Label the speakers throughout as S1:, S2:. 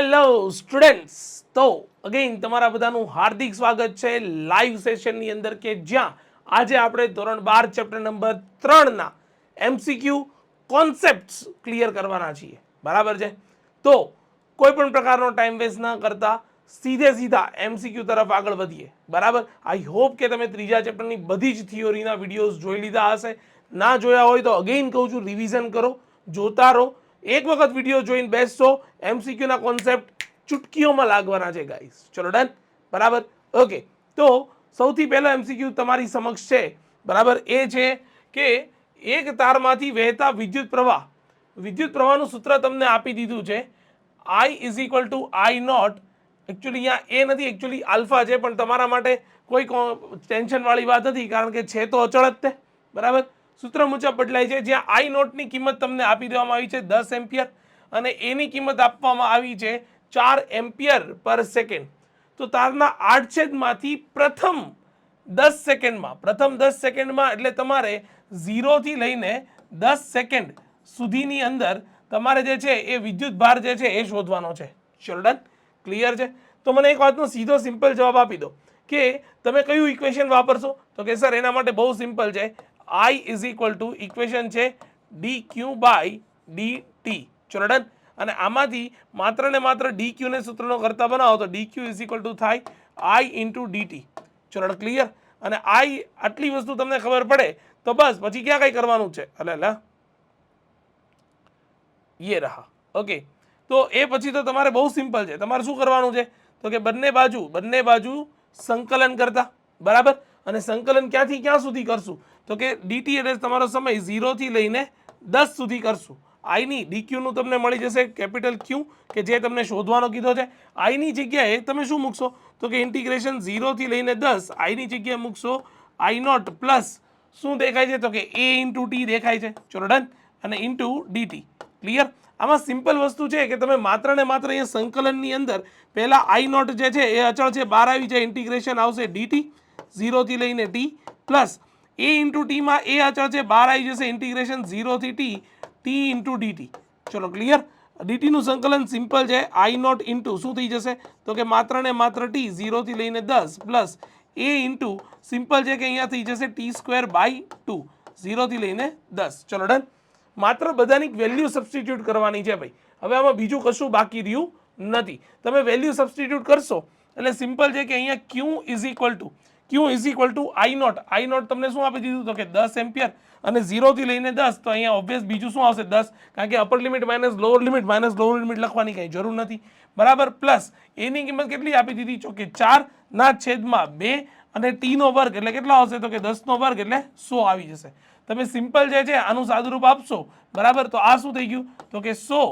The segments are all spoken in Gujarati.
S1: હેલો સ્ટુડન્ટ્સ, તો અગેન તમારા બધાનું હાર્દિક સ્વાગત છે લાઈવ સેશનની અંદર કે જ્યાં આજે આપણે ધોરણ 12 ચેપ્ટર નંબર 3 ના એમસીક્યુ કોન્સેપ્ટ્સ ક્લિયર કરવાના છીએ. બરાબર છે? તો કોઈ પણ પ્રકારનો ટાઈમ વેસ્ટ ના કરતા સીધા એમસીક્યુ તરફ આગળ વધીએ. બરાબર, આઈ હોપ કે તમે ત્રીજા ચેપ્ટરની બધી જ થિયોરીના વિડીયોઝ જોઈ લીધા હશે. ના જોયા હોય તો અગેન કહું છું, રિવિઝન કરો, જોતા રહો. એક વખત વિડીયો જોઈને બેસશો, એમસીક્યુ ના કોન્સેપ્ટ ચુટકીઓમાં લાગવાના છે ગાઈસ. ચલો ડન. બરાબર, ઓકે. તો સૌથી પહેલો એમસીક્યુ તમારી સમક્ષ છે. બરાબર, એ છે કે એક તારમાંથી વહેતા વિદ્યુત પ્રવાહનું સૂત્ર તમને આપી દીધું છે. I is equal to I naught. Actually અહીંયા એ નથી, એકચ્યુઅલી આલ્ફા છે, પણ તમારા માટે કોઈ ટેન્શન વાળી વાત નથી, કારણ કે છે તો અચળ જ તે. બરાબર, સૂત્ર મુજબ બદલાય છે, જ્યાં આઈ નોટની કિંમત તમને આપી દેવામાં આવી છે 10 એમ્પિયર અને એની કિંમત આપવામાં આવી છે 4 એમ્પિયર પર સેકન્ડ. તો તારના આડછેદમાંથી પ્રથમ 10 સેકન્ડમાં એટલે તમારે 0 થી લઈને 10 સેકન્ડ સુધીની અંદર તમારે જે છે એ વિદ્યુત ભાર જે છે એ શોધવાનો છે. ચલો ડન, ક્લિયર છે? તો મને એક વાતનો સીધો સિમ્પલ જવાબ આપી દો કે તમે કયું ઇક્વેશન વાપરશો. તો કે સર એના માટે બહુ સિમ્પલ છે. I is equal two equation છે dq બાય dt. ચલો ડન. અને આમાંથી માત્ર ને માત્ર dq ને સૂત્રનો કરતા બનાવો તો dq ઇઝ ઇક્વલ ટુ થાય I ઇન્ટુ dt. ચલો ક્લિયર. અને I આટલી વસ્તુ તમને ખબર પડે તો બસ પછી ક્યાં કઈ કરવાનું છે. અલે ये रहा. ઓકે, તો એ પછી તો તમારે બહુ સિમ્પલ છે. તમારે શું કરવાનું છે તો કે બંને બાજુ સંકલન કરતા. બરાબર, અને સંકલન ક્યાંથી ક્યાં સુધી કરશું તો કે dt એટલે તમારો સમય 0 થી લઈને 10 સુધી કરશું. I ની dq નું તમને મળી જશે કેપિટલ Q, કે જે તમને શોધવાનો કીધો છે. I ની જગ્યાએ તમે શું મૂકશો તો કે ઇન્ટિગ્રેશન 0 થી લઈને 10. I ની જગ્યાએ મૂકશો I નોટ પ્લસ શું દેખાય છે તો કે a ઇન્ટુ t દેખાય છે. ચલો ડન. અને ઇન્ટુ dt. ક્લિયર? આમાં સિમ્પલ વસ્તુ છે કે તમે માત્ર ને માત્ર અહીંયા સંકલનની અંદર પહેલા I નોટ જે છે એ અચળ છે, બહાર આવી જાય, ઇન્ટિગ્રેશન આવશે dt 0 થી લઈને t પ્લસ a ઇન્ટુ ટીમાં એ અચળ છે, બહાર આવી જશે, ઇન્ટિગ્રેશન 0 થી t ઇન્ટુ dt. ચલો ક્લિયર? ડીટીનું સંકલન સિમ્પલ છે. I નોટ ઇન્ટુ શું થઈ જશે તો કે માત્ર ને માત્ર t 0 થી લઈને 10 પ્લસ a ઇન્ટુ સિમ્પલ છે કે અહીંયા થઈ જશે t સ્ક્વેર બાય 2 0 થી લઈને 10. ચલો ડન. માત્ર બધાની વેલ્યુ સબસ્ટિટ્યુટ કરવાની છે ભાઈ. હવે આમાં બીજું કશું બાકી રહ્યું નથી. તમે વેલ્યુ સબસ્ટિટ્યુટ કરશો એટલે સિમ્પલ છે કે અહીંયા q is equal to I naught તમને શું આપી દીધું તો કે 10 એમ્પિયર અને 0 થી લઈને 10. તો અહીંયા ઓબ્વિયસ બીજું શું આવશે 10, કારણ કે upper limit minus lower limit લખવાની કંઈ જરૂર નથી. બરાબર, પ્લસ એની કિંમત કેટલી આપી દીધી તો કે 4 ના છેદમાં 2 અને t નો વર્ગ એટલે કેટલો આવશે તો કે 10 નો વર્ગ એટલે 100 આવી જશે. તમે સિમ્પલ જે છે આનું સાદુરૂપ આપશો. બરાબર, તો આ શું થઈ ગયું તો કે 100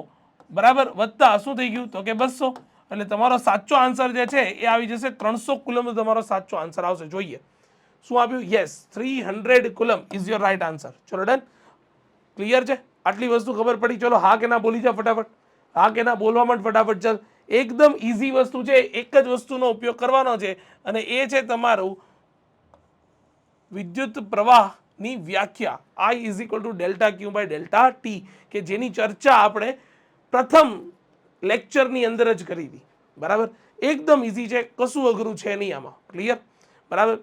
S1: બરાબર વત્તા શું થઈ ગયું તો કે 200. એટલે તમારો સાચો આન્સર જે છે એ આવી જશે 300 કુલમ. તમારો સાચો આન્સર આવશે. જોઈએ શું આપ્યું. Yes, 300 coulomb is your right answer. ચલો ડન. ક્લિયર છે? આટલી વસ્તુ ખબર પડી. ચલો હા કે ના બોલી જા ફટાફટ. હા કે ના બોલવા માટે ફટાફટ. ચાલ, એકદમ ઇઝી વસ્તુ છે. એક જ વસ્તુનો ઉપયોગ કરવાનો છે અને એ છે તમારું વિદ્યુત પ્રવાહની વ્યાખ્યા I is equal to delta q by delta t, કે જેની ચર્ચા આપણે પ્રથમ લેક્ચરની અંદર જ કરી હતી. બરાબર, એકદમ ઇઝી છે, કશું અઘરું છે નહીં આમાં. ક્લિયર? બરાબર,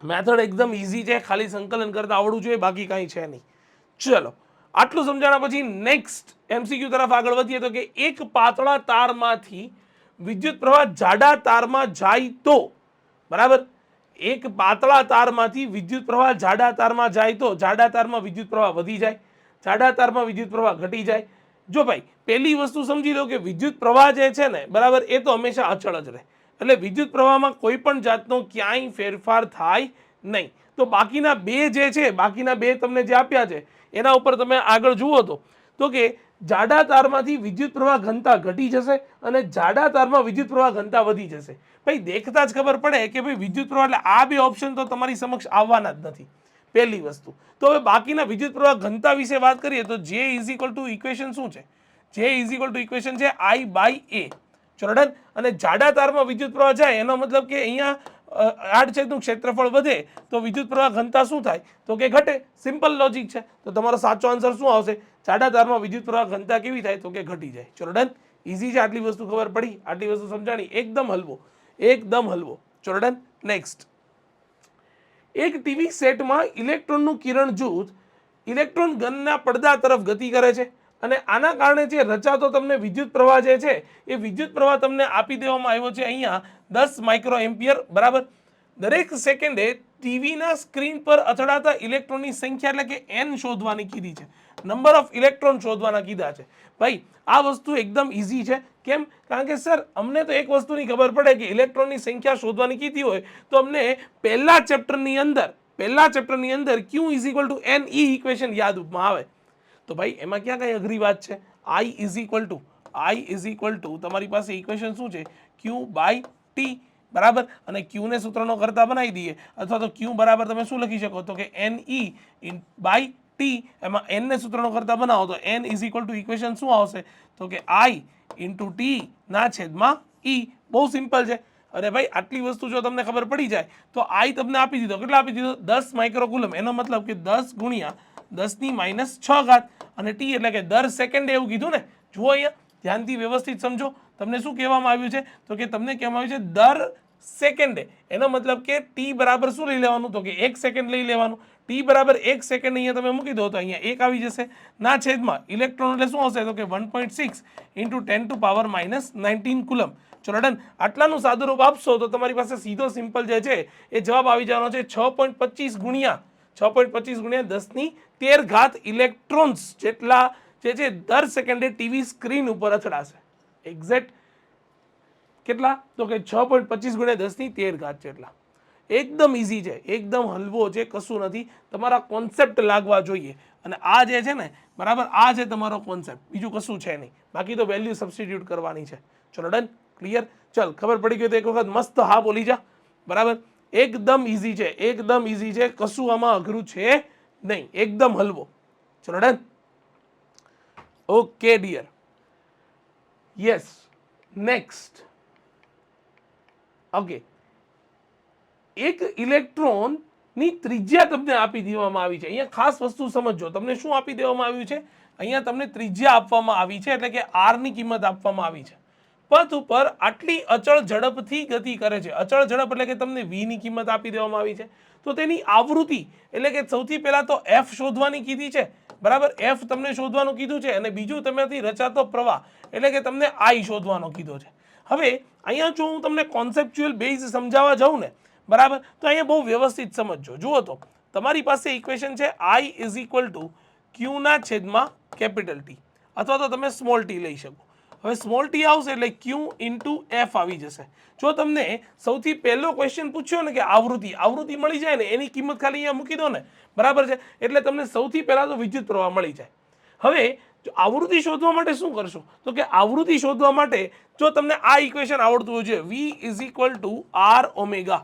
S1: મેથડ એકદમ ઇઝી છે, ખાલી સંકલન કરતા આવડવું જોઈએ, બાકી કાંઈ છે નહીં. ચલો, આટલું સમજાણા પછી નેક્સ્ટ એમસીક્યુ તરફ આગળ વધીએ તો કે એક પાતળા તારમાંથી વિદ્યુત પ્રવાહ જાડા તારમાં જાય તો. બરાબર, એક પાતળા તારમાંથી વિદ્યુત પ્રવાહ જાડા તારમાં જાય તો જાડા તારમાં વિદ્યુત પ્રવાહ વધી જાય, જાડા તારમાં વિદ્યુત પ્રવાહ ઘટી જાય. જો ભાઈ પહેલી વસ્તુ સમજી લો કે વિદ્યુત પ્રવાહ જે છે ને, બરાબર, એ તો હંમેશા અચળ જ રહે. એટલે વિદ્યુત પ્રવાહમાં કોઈ પણ જાતનો ક્યાંય ફેરફાર થાય નહીં. તો બાકીના બે જે છે, બાકીના બે તમને જે આપ્યા છે એના ઉપર તમે આગળ જુઓ તો કે જાડા તારમાંથી વિદ્યુત પ્રવાહ ઘનતા ઘટી જશે અને જાડા તારમાં વિદ્યુત પ્રવાહ ઘનતા વધી જશે. ભાઈ દેખતા જ ખબર પડે કે ભાઈ વિદ્યુત પ્રવાહ એટલે આ બે ઓપ્શન તો તમારી સમક્ષ આવવાના જ નથી, પહેલી વસ્તુ. તો હવે બાકીના વિદ્યુત પ્રવાહ ઘનતા વિશે વાત કરીએ તો J is equal two equation શું છે? J is equal two equation છે I બાય A. ચલો ડન. અને જાડા તારમાં વિદ્યુત પ્રવાહ જાય એનો મતલબ કે અહીંયા આડછેદનું ક્ષેત્રફળ વધે તો વિદ્યુત પ્રવાહ ઘનતા શું થાય તો કે ઘટે. સિમ્પલ લોજિક છે. તો તમારો સાચો આન્સર શું આવશે? જાડા તારમાં વિદ્યુત પ્રવાહ ઘનતા કેવી થાય તો કે ઘટી જાય. ચલો ડન. ઇઝી છે, આટલી વસ્તુ ખબર પડી, આટલી વસ્તુ સમજાણી, એકદમ હલવો, એકદમ હલવો. ચલો ડન. નેક્સ્ટ, એક ટીવી સેટમાં ઇલેક્ટ્રોનનું કિરણ જૂથ ઇલેક્ટ્રોન ગનના પડદા તરફ ગતિ કરે છે અને આના કારણે જે રચાતો તમને વિદ્યુત પ્રવાહ જે છે એ વિદ્યુત પ્રવાહ તમને આપી દેવામાં આવ્યો છે અહીંયા 10 માઇક્રો એમ્પિયર, બરાબર. દરેક સેકન્ડે ટીવીના સ્ક્રીન પર અથડાતા ઇલેક્ટ્રોનની સંખ્યા એટલે કે n શોધવાની કીધી છે, નંબર ઓફ ઇલેક્ટ્રોન શોધવાના કીધા છે. ભાઈ આ વસ્તુ એકદમ ઇઝી છે. કેમ? કારણ કે સર અમને તો એક વસ્તુની ખબર પડે કે ઇલેક્ટ્રોનની સંખ્યા શોધવાની કીધી હોય તો અમને પહેલા ચેપ્ટરની અંદર Q is equal two n E equation યાદમાં આવે. તો ભાઈ એમાં ક્યાં કઈ અઘરી વાત છે? I ઇઝ ઇક્વલ ટુ તમારી પાસે ઇક્વેશન શું છે? Q બાય ટી, બરાબર. અને Q ને સૂત્રનો કરતા બનાવી દઈએ, અથવા તો Q બરાબર તમે શું લખી શકો તો કે NE બાય ટી, એમાં n ને સૂત્રનો કરતા બનાવો તો n is equal two equation શું આવશે તો કે I ઇન્ટુ ટી ના છેદમાં E. બહુ સિમ્પલ છે. અરે ભાઈ આટલી વસ્તુ જો તમને ખબર પડી જાય તો I તમને આપી દીધો, કેટલા આપી દીધો? 10 માઇક્રોકુલમ. એનો મતલબ કે 10 ગુણ્યા 10⁻6 અને ટી એટલે કે દર સેકન્ડે એવું કીધું ને. જુઓ અહીંયા ધ્યાનથી વ્યવસ્થિત સમજો, તમને શું કહેવામાં આવ્યું છે તો કે તમને કહેવામાં આવ્યું છે દર સેકન્ડે. એનો મતલબ કે ટી બરાબર શું લઈ લેવાનું તો કે 1 સેકન્ડ લઈ લેવાનું. ટી બરાબર 1 સેકન્ડ અહીંયા તમે મૂકી દો તો અહીંયા 1 આવી જશે ના છેદમાં ઇલેક્ટ્રોન એટલે શું હશે તો કે 1.6 ઇન્ટુ 10⁻19 કુલમ. ચલો ડન. આટલાનું સાદું રૂપ આપશો તો તમારી પાસે સીધો સિમ્પલ જે છે એ જવાબ આવી જવાનો છે 6.25 ગુણ્યા 10⁻13 ઇલેક્ટ્રોન્સ જેટલા જે છે દર સેકન્ડે ટીવી સ્ક્રીન ઉપર અથડાશે. એક્ઝેક્ટ કેટલા તો કે 6.25 ગુણ્યા 10⁻13 જેટલા. એકદમ ઇઝી છે, એકદમ હલવો છે, કશું નથી. તમારા કોન્સેપ્ટ લાગવા જોઈએ અને આ જે છે ને બરાબર આ છે તમારો કોન્સેપ્ટ, બીજું કશું છે નહીં. બાકી તો વેલ્યુ સબસ્ટિટ્યુટ કરવાની છે. ચલો ડન, ક્લિયર. ચલ ખબર પડી ગઈ તો એક વખત મસ્ત હા બોલી જા, બરાબર. એકદમ ઇઝી છે, એકદમ ઇઝી છે, કશું આમાં અઘરું છે નહીં, એકદમ હલવો. ચલો done. Okay dear. Yes. Next. Okay, એક ઇલેક્ટ્રોનની ત્રિજ્યા તમને આપી દેવામાં આવી છે. અહીંયા ખાસ વસ્તુ સમજો, તમને શું આપી દેવામાં આવ્યું છે? અહીંયા તમને ત્રિજ્યા આપવામાં આવી છે, એટલે કે r ની કિંમત આપવામાં આવી છે. પથ ઉપર આટલી અચળ ઝડપથી ગતિ કરે છે. અચળ ઝડપ એટલે કે તમને v ની કિંમત આપી દેવામાં આવી છે. તો તેની આવૃત્તિ એટલે કે સૌથી પહેલા તો f શોધવાની કીધી છે, બરાબર. f તમને શોધવાનું કીધું છે અને બીજું તેમાંથી રચાતો પ્રવાહ એટલે કે તમને I શોધવાનો કીધો છે. હવે અહીંયા જો હું તમને કોન્સેપ્ચ્યુઅલ બેઝ સમજાવવા જાઉં ને, બરાબર, તો અહીંયા બહુ વ્યવસ્થિત સમજજો. જુઓ તો તમારી પાસે ઇક્વેશન છે I is equal two Q ના છેદમાં કેપિટલ T, અથવા તો તમે સ્મોલ t લઈ શકો. હવે સ્મોલ t આવશે એટલે Q ઇન્ટુ F આવી જશે. જો તમને સૌથી પહેલો ક્વેશ્ચન પૂછ્યો ને કે આવૃત્તિ મળી જાય ને એની કિંમત ખાલી અહીંયા મૂકી દો ને, બરાબર છે, એટલે તમને સૌથી પહેલા તો વિદ્યુત પ્રવાહ મળી જાય. હવે આવૃત્તિ શોધવા માટે શું કરશો તો કે આવૃત્તિ શોધવા માટે જો તમને આ ઇક્વેશન આવડતું હોય છે V is equal two R omega.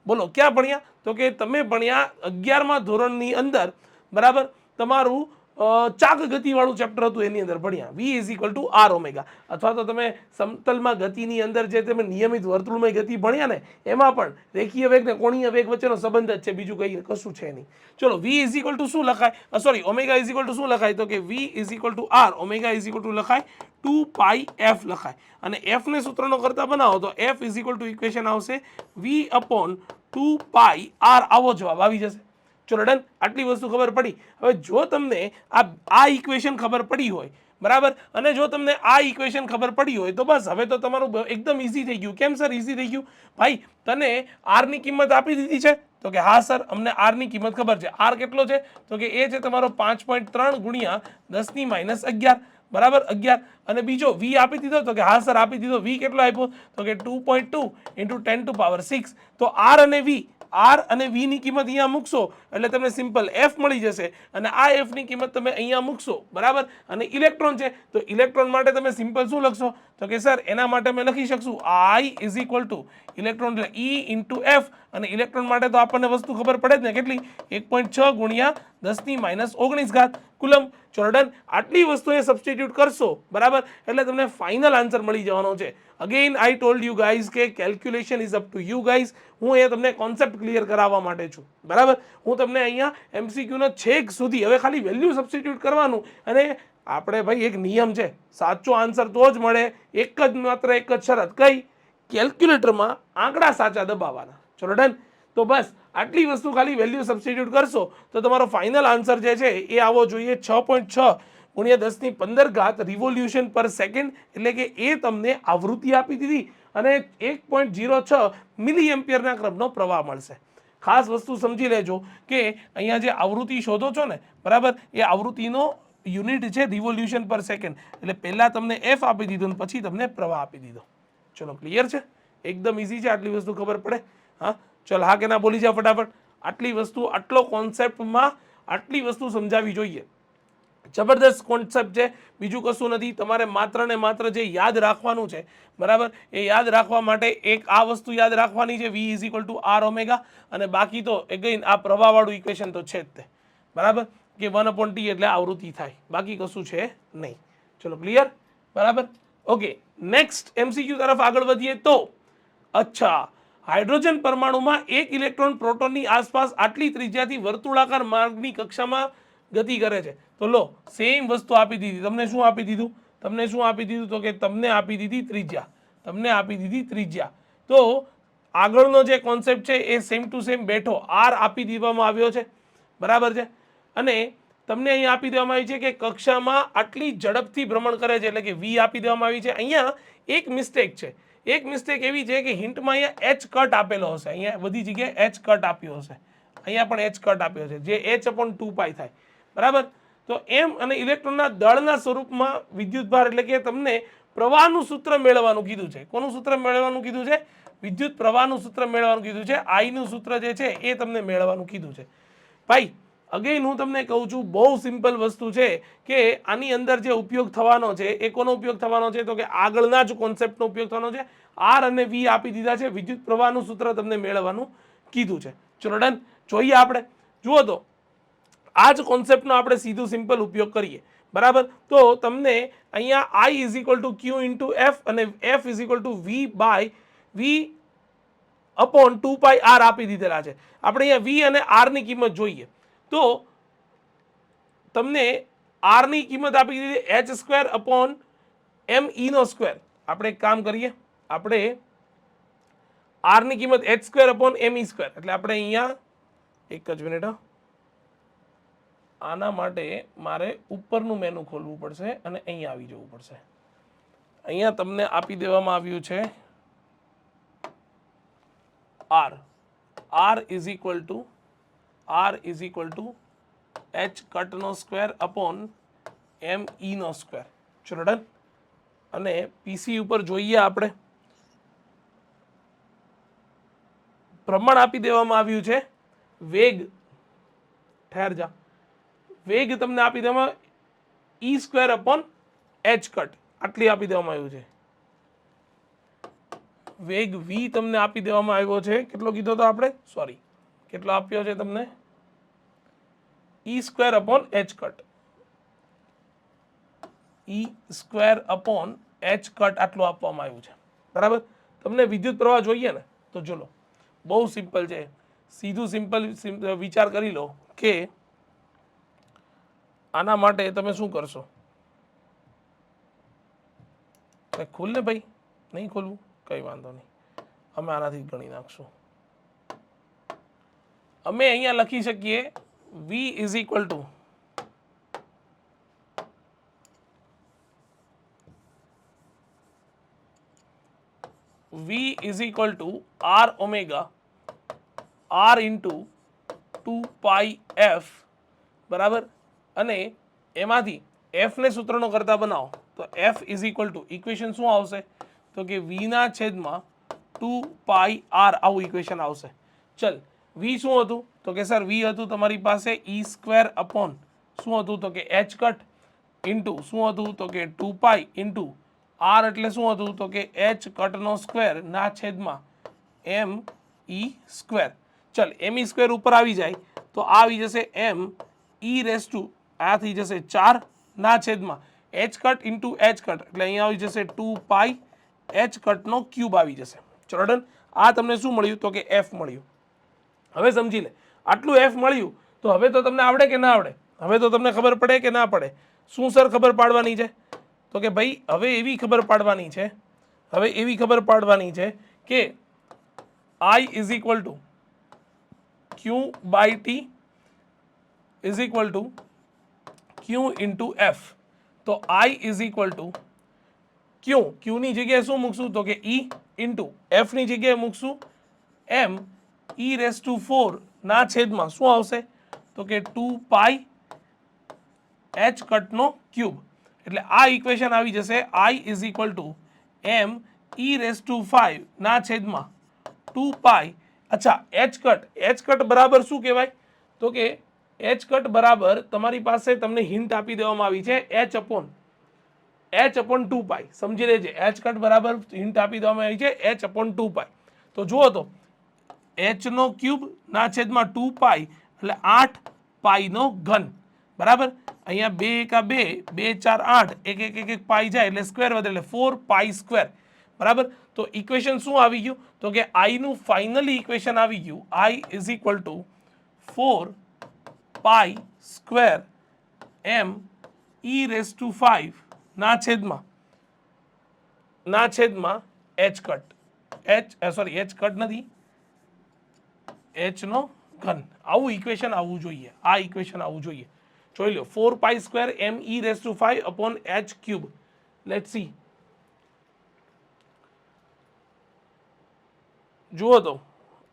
S1: બોલો ક્યાં ભણ્યા તો કે તમે ભણ્યા 11મા ધોરણની અંદર, બરાબર. તમારું ચાક ગતિવાળું ચેપ્ટર હતું એની અંદર ભણ્યા V is equal two R omega. અથવા તો તમે સમતલમાં ગતિની અંદર જે તમે નિયમિત વર્તુળમય ગતિ ભણ્યા ને એમાં પણ રેખીય વેગ ને કોણીય વેગ વચ્ચેનો સંબંધ જ છે, બીજું કંઈ કશું છે નહીં. ચલો V ઇઝ ઇક્વલ ટુ શું લખાય, sorry omega is equal to શું લખાય તો કે V is equal two R omega is equal two લખાય 2πf લખાય. અને f ને સૂત્રનો કરતા બનાવો તો f is equal two equation આવશે V/2πr. આવો જવાબ આવી જશે. ચલો ડન. આટલી વસ્તુ ખબર પડી. હવે જો તમને આ ઇક્વેશન ખબર પડી હોય, બરાબર, અને જો તમને આ ઇક્વેશન ખબર પડી હોય તો બસ હવે તો તમારું એકદમ ઇઝી થઈ ગયું. કેમ સર ઇઝી થઈ ગયું? ભાઈ તને r ની કિંમત આપી દીધી છે તો કે હા સર અમને r ની કિંમત ખબર છે. r કેટલો છે તો કે એ છે તમારો 5.3 ગુણ્યા 10⁻11, બરાબર 11. અને બીજો v આપી દીધો તો કે હા સર આપી દીધો. v કેટલો આપ્યો તો કે 2.2 ઇન્ટુ 10⁻6. તો r અને v ની કિંમત અહીંયા મૂકશો એટલે તમને સિમ્પલ f મળી જશે અને આ f ની કિંમત તમે અહીંયા મૂકશો, બરાબર. અને ઇલેક્ટ્રોન છે તો ઇલેક્ટ્રોન માટે તમે સિમ્પલ શું લખશો તો કે સર એના માટે અમે લખી શકશું I is equal two electron એટલે E ઇન્ટુ F. અને ઇલેક્ટ્રોન માટે તો આપણને વસ્તુ ખબર પડે જ ને, કેટલી 1.6 ગુણ્યા 10⁻19 કુલમ. ચલો ડન. આટલી વસ્તુને સબસ્ટિટ્યુટ કરશો, બરાબર, એટલે તમને ફાઇનલ આન્સર મળી જવાનો છે. Again I told you guys કે calculation is up to you guys. હું એ તમને કોન્સેપ્ટ ક્લિયર કરાવવા માટે છું, બરાબર. હું તમને અહીંયા MCQ નો છેક સુધી હવે ખાલી વેલ્યુ સબસ્ટિટ્યુટ કરવાનું અને આપણે ભાઈ એક નિયમ છે, સાચો આન્સર તો જ મળે, માત્ર એક જ શરત કઈ, કેલ્ક્યુલેટરમાં આંકડા સાચા દબાવવાના. ચલો ડન. તો બસ આટલી વસ્તુ ખાલી વેલ્યુ સબસ્ટિટ્યુટ કરશો તો તમારો ફાઇનલ આન્સર જે છે એ આવવો જોઈએ 6.6 ગુણ્યા 10⁻15 રિવોલ્યુશન પર સેકન્ડ, એટલે કે એ તમને આવૃત્તિ આપી દીધી અને 1.06 મિલી એમ્પિયરના ક્રમનો પ્રવાહ મળશે. ખાસ વસ્તુ સમજી લેજો કે અહીંયા જે આવૃત્તિ શોધો છો ને, બરાબર, એ આવૃત્તિનો યુનિટ છે રિવોલ્યુશન પર સેકન્ડ, એટલે પહેલાં તમને એફ આપી દીધું ને પછી તમને પ્રવાહ આપી દીધો. ચલો ક્લિયર છે, એકદમ ઇઝી છે, આટલી વસ્તુ ખબર પડે. હા ચલ, હા કે ના બોલી જાઓ ફટાફટ. આટલી વસ્તુ, આટલો કોન્સેપ્ટમાં આટલી વસ્તુ સમજાવી જોઈએ. જબરદસ્ત કોન્સેપ્ટ છે, બીજું કશું નથી. તમારે માત્ર ને માત્ર જે યાદ રાખવાનું છે, બરાબર, એ યાદ રાખવા માટે એક આ વસ્તુ યાદ રાખવાની છે, V = R ઓમેગા, અને બાકી તો અગેન આ પ્રવાહવાળું ઇક્વેશન તો છે જ તે, બરાબર, કે 1/T એટલે આવૃત્તિ થાય, બાકી કશું છે નહીં. ચલો ક્લિયર, બરાબર. ઓકે, નેક્સ્ટ MCQ તરફ આગળ વધીએ તો, અચ્છા, હાઇડ્રોજન પરમાણુમાં એક ઇલેક્ટ્રોન પ્રોટોનની આસપાસ આટલી ત્રિજ્યાથી વર્તુળાકાર માર્ગની કક્ષામાં ગતિ કરે છે. તો લો, સેમ વસ્તુ આપી દીધી. તમને શું આપી દીધું? તમને શું આપી દીધું? તો કે તમને આપી દીધી ત્રિજ્યા. તમને આપી દીધી ત્રિજ્યા. તો આગળનો જે કોન્સેપ્ટ છે એ સેમ ટુ સેમ બેઠો. R આપી દેવામાં આવ્યો છે, બરાબર છે, અને તમને અહીં આપી દેવામાં આવી છે કે કક્ષામાં આટલી ઝડપથી ભ્રમણ કરે છે, એટલે કે V આપી દેવામાં આવી છે. અહીંયા એક મિસ્ટેક છે. એક મિસ્ટેક એવી છે કે હિન્ટમાં અહીંયા H કટ આપેલો હશે, અહીંયા બધી જગ્યાએ H કટ આપ્યો હશે, અહીંયા પણ H કટ આપ્યો છે, જે H/2π થાય, બરાબર. તો એમ, અને ઇલેક્ટ્રોનના દળના સ્વરૂપમાં વિદ્યુતભાર, એટલે કે તમને પ્રવાહનું સૂત્ર મેળવવાનું કીધું છે. કોનું સૂત્ર મેળવવાનું કીધું છે? વિદ્યુત પ્રવાહનું સૂત્ર મેળવવાનું કીધું છે. I નું સૂત્ર જે છે એ તમને મેળવવાનું કીધું છે. ભાઈ અગેન હું તમને કહું છું, બહુ સિમ્પલ વસ્તુ છે કે આની અંદર જે ઉપયોગ થવાનો છે એ કોનો ઉપયોગ થવાનો છે? તો કે આગળના જ કોન્સેપ્ટનો ઉપયોગ થવાનો છે. R અને V આપી દીધા છે, વિદ્યુત પ્રવાહનું સૂત્ર તમને મેળવવાનું કીધું છે. ચલો ડન, જોઈએ આપણે. જુઓ તો આ જ કોન્સેપ્ટનો આપણે સીધું સિમ્પલ ઉપયોગ કરીએ, બરાબર. તો તમને અહીંયા I = Q × F અને F = V/2πR આપી દીધેલા છે. આપણે અહીંયા V અને R ની કિંમત જોઈએ તો તમને R ની કિંમત આપી દીધી H²/me². આપણે એક કામ કરીએ, આપણે R ની કિંમત H²/me², એટલે આપણે અહીંયા એક જ મિનિટ, આના માટે મારે ઉપરનું મેનુ ખોલવું પડશે અને અહીંયા આવી જવું પડશે. અહીંયા તમને આપી દેવામાં આવ્યું છે R = H²/me². ચલો ડન. અને પીસી ઉપર જોઈએ આપણે, પ્રમાણ આપી દેવામાં આવ્યું છે વેગ, ઠેર જા, વેગ તમને આપી દેવામાં E²/h², આટલી આપી દેવામાં આવ્યું છે. વેગ V તમને આપી દેવામાં આવ્યો છે, કેટલો કીધો તો આપણે, સોરી, કેટલો આપ્યો છે તમને? E²/h². E²/h² આટલું આપવામાં આવ્યું છે, બરાબર. તમને વિદ્યુત પ્રવાહ જોઈએ ને, તો ચલો બહુ સિમ્પલ છે, સીધું સિમ્પલ વિચાર કરી લો કે આના માટે તમે શું કરશો? ખોલ ને ભાઈ, નહીં ખોલવું કંઈ વાંધો નહીં, અમે આનાથી ગણી નાખશું. અમે અહીંયા લખી શકીએ V = R omega R × 2πf, બરાબર. અને એમાંથી F ને સૂત્રનો કરતા બનાવો તો F = ઇક્વેશન શું આવશે? તો કે V/2πr, આવું ઇક્વેશન આવશે. ચલ, V શું હતું? તો કે સર V હતું તમારી પાસે E² શું હતું? તો કે H ઇન્ટુ શું હતું? તો કે 2π ઇન્ટુ R એટલે શું હતું? તો કે H² ના છેદમાં me². ચલ, me² ઉપર આવી જાય તો આ આવી જશે me², આ થઈ જશે 4 ના છેદમાં H ઇન્ટુ H, એટલે અહીંયા આવી જશે 2π H નો ક્યુબ આવી જશે. ચલો ડન. આ તમને શું મળ્યું? તો કે F મળ્યું. હવે સમજી લે, આટલું F મળ્યું તો હવે તો તમને આવડે કે ના આવડે? હવે તો તમને ખબર પડે કે ના પડે? શું સર ખબર પાડવાની છે? તો કે ભાઈ હવે એવી ખબર પાડવાની છે કે I is equal to q by t is equal to q into f. તો I ઇઝ ઇક્વલ ટુ ક્યુની જગ્યાએ શું મૂકશું? તો કે E ઇન્ટુ એફની જગ્યાએ મૂકશું એમ ઈ રેસ ટુ 4 ના છેદમાં શું આવશે? તો કે 2 પાઈ એચ કટનો ક્યુબ. એટલે આ ઇક્વેશન આવી જશે I is equal to m e raise to 5 ના છેદમાં 2 પાઈ. અચ્છા, એચ કટ બરાબર શું કહેવાય? તો કે એચ કટ બરાબર તમારી પાસે તમને હિન્ટ આપી દેવામાં આવી છે એચ અપોન 2 પાઈ. સમજી લેજે, એચ કટ બરાબર હિન્ટ આપી દેવામાં આવી છે એચ અપોન 2 પાઈ. તો જુઓ તો એચ નો ક્યુબ ના છેદમાં 2 પાઈ એટલે 8 પાઈ નો ઘન. બરાબર, અહીંયા 2 એકા 2, 2 4 8, એક પાઈ જાય એટલે સ્ક્વેર વધે એટલે 4 પાઈ સ્ક્વેર. બરાબર, તો ઇક્વેશન શું આવી ગયું? તો કે આઈ નું ફાઇનલી ઇક્વેશન આવી ગયું I is equal to 4 pi square m e raise to 5 ના છેદમાં એચ કટ. એચ કટ નથી, એચ નો ઘન. આવું ઇક્વેશન આવવું જોઈએ, આ ઇક્વેશન આવવું જોઈએ. જોઈ લો, 4 pi square m e raise to 5 upon h cube. Let's see. જુઓ તો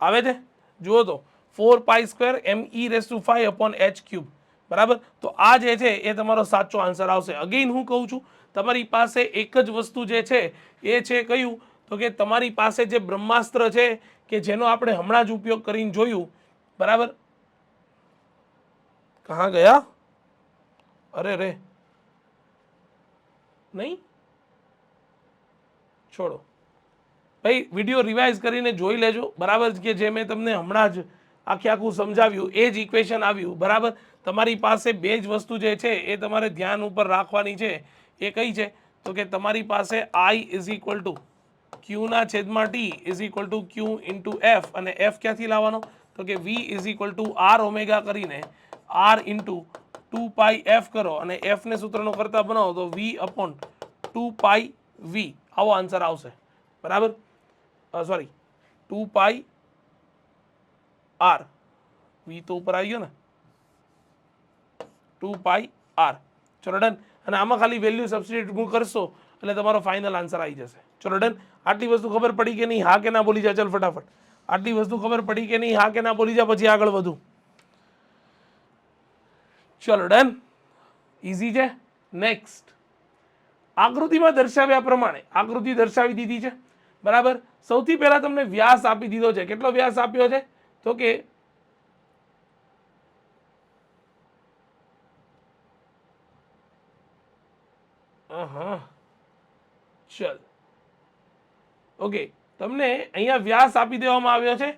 S1: આવે છે, જુઓ તો 4 pi square m e raise to 5 upon h cube. બરાબર, તો આ જે છે એ તમારો સાચો આન્સર આવશે. અગેઇન હું કહું છું, તમારી પાસે એક જ વસ્તુ જે છે એ છે કયું? તો કે તમારી પાસે જે બ્રહ્માસ્ત્ર છે કે જેનો આપણે હમણાં જ ઉપયોગ કરીને જોયું. બરાબર, કહા ગયા? અરે રે, નહીં છોડો ભાઈ, વિડીયો રિવાઇઝ કરીને જોઈ લેજો. બરાબર, કે જે મેં તમને હમણાં જ આખું સમજાવ્યું એ જ ઇક્વેશન આવ્યું. બરાબર, તમારી પાસે બે જ વસ્તુ જે છે એ તમારે ધ્યાન ઉપર રાખવાની છે. એ કઈ છે? તો કે તમારી પાસે I ઇઝ ઇક્વલ ટુ ક્યુના છેદમાં t is equal to q into f. અને એફ ક્યાંથી લાવવાનો? તો કે V is equal to r omega કરીને R ઇન્ટુ 2 પાઈ એફ કરો અને એફને સૂત્રનો કરતા બનાવો તો V અપોન 2 પાઈ V. આવો આન્સર આવશે. બરાબર, સોરી 2 પાઈ R. V તો ઉપર આવી ગયો ને, 2 પાઈ R. ચલો ડન. અને આમાં ખાલી વેલ્યુ સબસ્ટિટ્યુટ કરશો એટલે તમારો ફાઇનલ આન્સર આવી જશે. ચલો ડન. આટલી વસ્તુ ખબર પડી કે નહીં? હા કે ના બોલી જા. ચાલ ફટાફટ. આટલી વસ્તુ ખબર પડી કે નહીં? હા કે ના બોલી જા, પછી આગળ વધુ. ચલો ડન. ઇઝી છે. નેક્સ્ટ, આકૃતિમાં દર્શાવ્યા પ્રમાણે આકૃતિ દર્શાવી દીધી છે. બરાબર, સૌથી પહેલા તમને વ્યાસ આપી દીધો છે. કેટલો વ્યાસ આપ્યો છે? તો કે ચલ ઓકે, તમને અહીંયા વ્યાસ આપી દેવામાં આવ્યો છે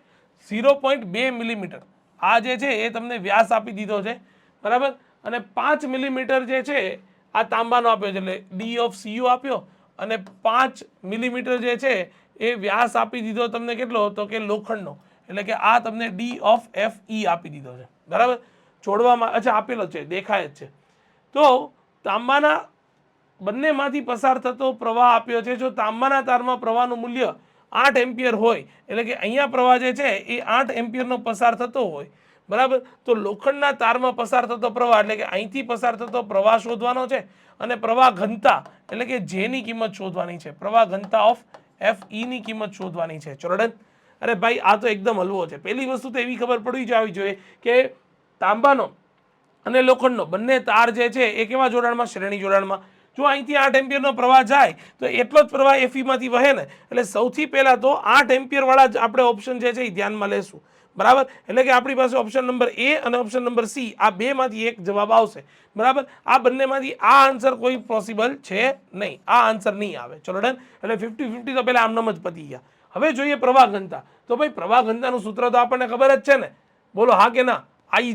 S1: 0.2 મિલીમીટર. આ જે છે એ તમને વ્યાસ આપી દીધો છે. બરાબર, અને 5 મિલીમીટર જે છે આ તાંબાનો આપ્યો છે એટલે ડી ઓફ સીયુ આપ્યો. અને 5 મિલીમીટર જે છે એ વ્યાસ આપી દીધો તમને કેટલો? તો કે લોખંડનો. એટલે કે આ તમને ડી ઓફ એફ ઈ આપી દીધો છે. બરાબર, જોડવામાં અચ્છા આપેલો છે, દેખાય જ છે. તો તાંબાના બંનેમાંથી પસાર થતો પ્રવાહ આપ્યો છે. જો તાંબાના તારમાં પ્રવાહનું મૂલ્ય 8 એમ્પિયર હોય, એટલે કે અહીંયા પ્રવાહ જે છે એ 8 એમ્પિયરનો પસાર થતો હોય. બરાબર, તો લોખંડના તારમાં પસાર થતો પ્રવાહ એટલે કે અહીંથી પસાર થતો પ્રવાહ શોધવાનો છે. અને પ્રવાહ ઘનતા એટલે કે જેની કિંમત શોધવાની છે. પ્રવાહ ઘનતા ઓફ એફ ની કિંમત શોધવાની છે. ચલો ડન. અરે ભાઈ, આ તો એકદમ હલવો છે. પહેલી વસ્તુ તો એવી ખબર પડી જવી જોઈએ કે તાંબાનો અને લોખંડનો બંને તાર જે છે એ કેવા જોડાણમાં? શ્રેણી જોડાણમાં. જો અહીંથી 8 એમ્પિયરનો પ્રવાહ જાય તો એટલો જ પ્રવાહ એફઈમાંથી વહે ને. એટલે સૌથી પહેલા તો 8 એમ્પિયરવાળા જ આપણે ઓપ્શન જે છે એ ધ્યાનમાં લેશું. બરાબર, એટલે કે આપણી પાસે ઓપ્શન નંબર એ અને ઓપ્શન નંબર સી આ બેમાંથી એક જવાબ આવશે. બરાબર, આ બંનેમાંથી આ આન્સર કોઈ પોસિબલ છે નહીં. આ આન્સર નહીં આવે. ચલો ડન. એટલે 50-50 તો પહેલા આમનામ જ પતી ગયા. હવે જોઈએ પ્રવાહ ઘનતા. તો ભાઈ પ્રવાહ ઘનતાનું સૂત્ર તો આપણને ખબર જ છે ને. બોલો હા કે ના? આઈ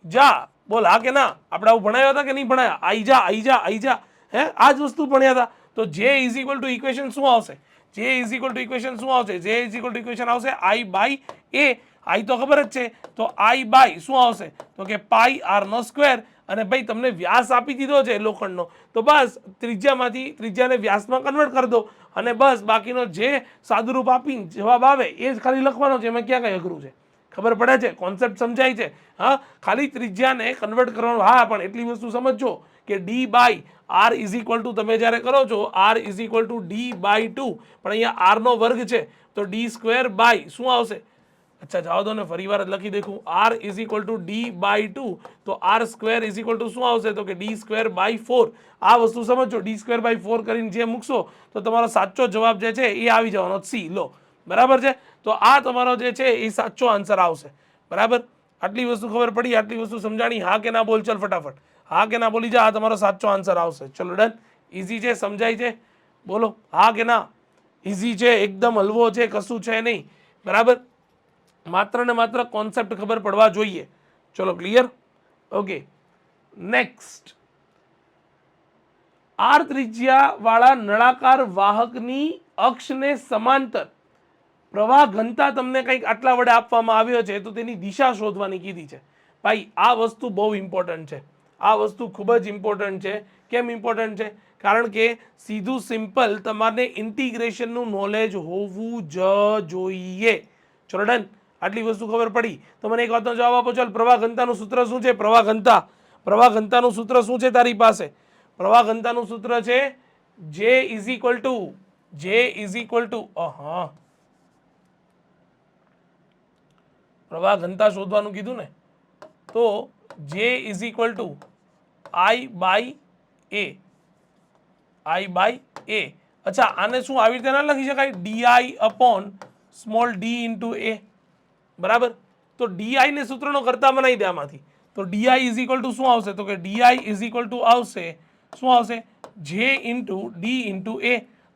S1: જા. બોલ હા કે ના? આપણે આવું ભણાયા હતા કે નહીં ભણાયા? આઈ જા. હે, આ જ વસ્તુ ભણ્યા હતા. તો J is equal two equation શું આવશે? જે ઇઝ ઇક્વલ ટુ ઇક્વેશન શું આવશે? જે ઇઝ ઇક્વલ ટુ ઇક્વેશન આવશે આઈ બાય એ. આઈ તો ખબર જ છે, તો આઈ બાય શું આવશે? તો કે પાઈ આર નો સ્ક્વેર. અને ભાઈ તમને વ્યાસ આપી દીધો છે લોખંડનો, તો બસ ત્રિજ્યામાંથી ત્રિજ્યાને વ્યાસમાં કન્વર્ટ કરી દો અને બસ બાકીનો જે સાદુરૂપ આપીને જવાબ આવે એ જ ખાલી લખવાનો છે. એમાં ક્યાં કંઈ અઘરું છે? ખબર પડે છે? કોન્સેપ્ટ સમજાય છે? હા, ખાલી ત્રિજ્યાને કન્વર્ટ કરવાનું. હા, પણ એટલી વસ્તુ સમજો કે d by r is equal to, તમે જ્યારે કરો છો r is equal to D by 2, પણ અહીંયા આરનો વર્ગ છે તો ડી સ્ક્વેર બાય શું આવશે? અચ્છા, જાઓ દો ને, ફરી વાર લખી દેખું. R is equal to D by 2, તો R square is equal to શું આવશે? તો કે ડી સ્ક્વેર બાય 4. આ વસ્તુ સમજો, ડી સ્ક્વેર બાય 4 કરીને જે મૂકશો તો તમારો સાચો જવાબ જે છે એ આવી જવાનો સી. લો, બરાબર છે? તો આ તમારો જે છે એ સાચો આન્સર આવશે. બરાબર? આટલી વસ્તુ ખબર પડી? આટલી વસ્તુ સમજાણી? હા કે ના બોલ? ચાલ ફટાફટ હા કે ના બોલી જા. આ તમારો સાચો આન્સર આવશે. ચલો ડન. ઇઝી છે? સમજાય છે? બોલો હા કે ના. ઇઝી છે, એકદમ હલવો છે, કશું છે નહીં. બરાબર? માત્ર ને માત્ર કોન્સેપ્ટ ખબર પડવા જોઈએ. ચલો ક્લિયર? Okay, next. આર ત્રિજ્યા વાળા નળાકાર વાહકની અક્ષને સમાંતર પ્રવાહ ઘનતા તમને કંઈક આટલા વડે આપવામાં આવ્યો છે, તો તેની દિશા શોધવાની કીધી છે. ભાઈ આ વસ્તુ બહુ ઇમ્પોર્ટન્ટ છે. આ વસ્તુ ખૂબ જ ઇમ્પોર્ટન્ટ છે. કેમ ઇમ્પોર્ટન્ટ છે? કારણ કે સીધું સિમ્પલ તમારે ઇન્ટિગ્રેશનનું નોલેજ હોવું જ જોઈએ. ચલો ડન. આટલી વસ્તુ ખબર પડી તો મને એક વાતનો જવાબ આપો. ચાલ, પ્રવાહ ઘનતાનું સૂત્ર શું છે? પ્રવાહ ઘનતાનું સૂત્ર શું છે તારી પાસે? પ્રવાહ ઘનતાનું સૂત્ર છે જે ઇઝ ઇક્વલ ટુ પ્રવાહ ઘનતા શોધવાનું કીધું ને, તો J is equal to I by A. અચ્છા, આને શું આવી રીતે ના લખી શકાય? DI upon small D into A. બરાબર? તો ડીઆઈ ને સૂત્રનો કરતા બનાવી દે આમાંથી. તો ડીઆઈ ઇઝ ઇક્વલ ટુ શું આવશે? તો કે ડીઆઈ ઇઝ ઇક્વલ ટુ આવશે શું આવશે? જે ઇન્ટુ ડી ઇન્ટુ એ.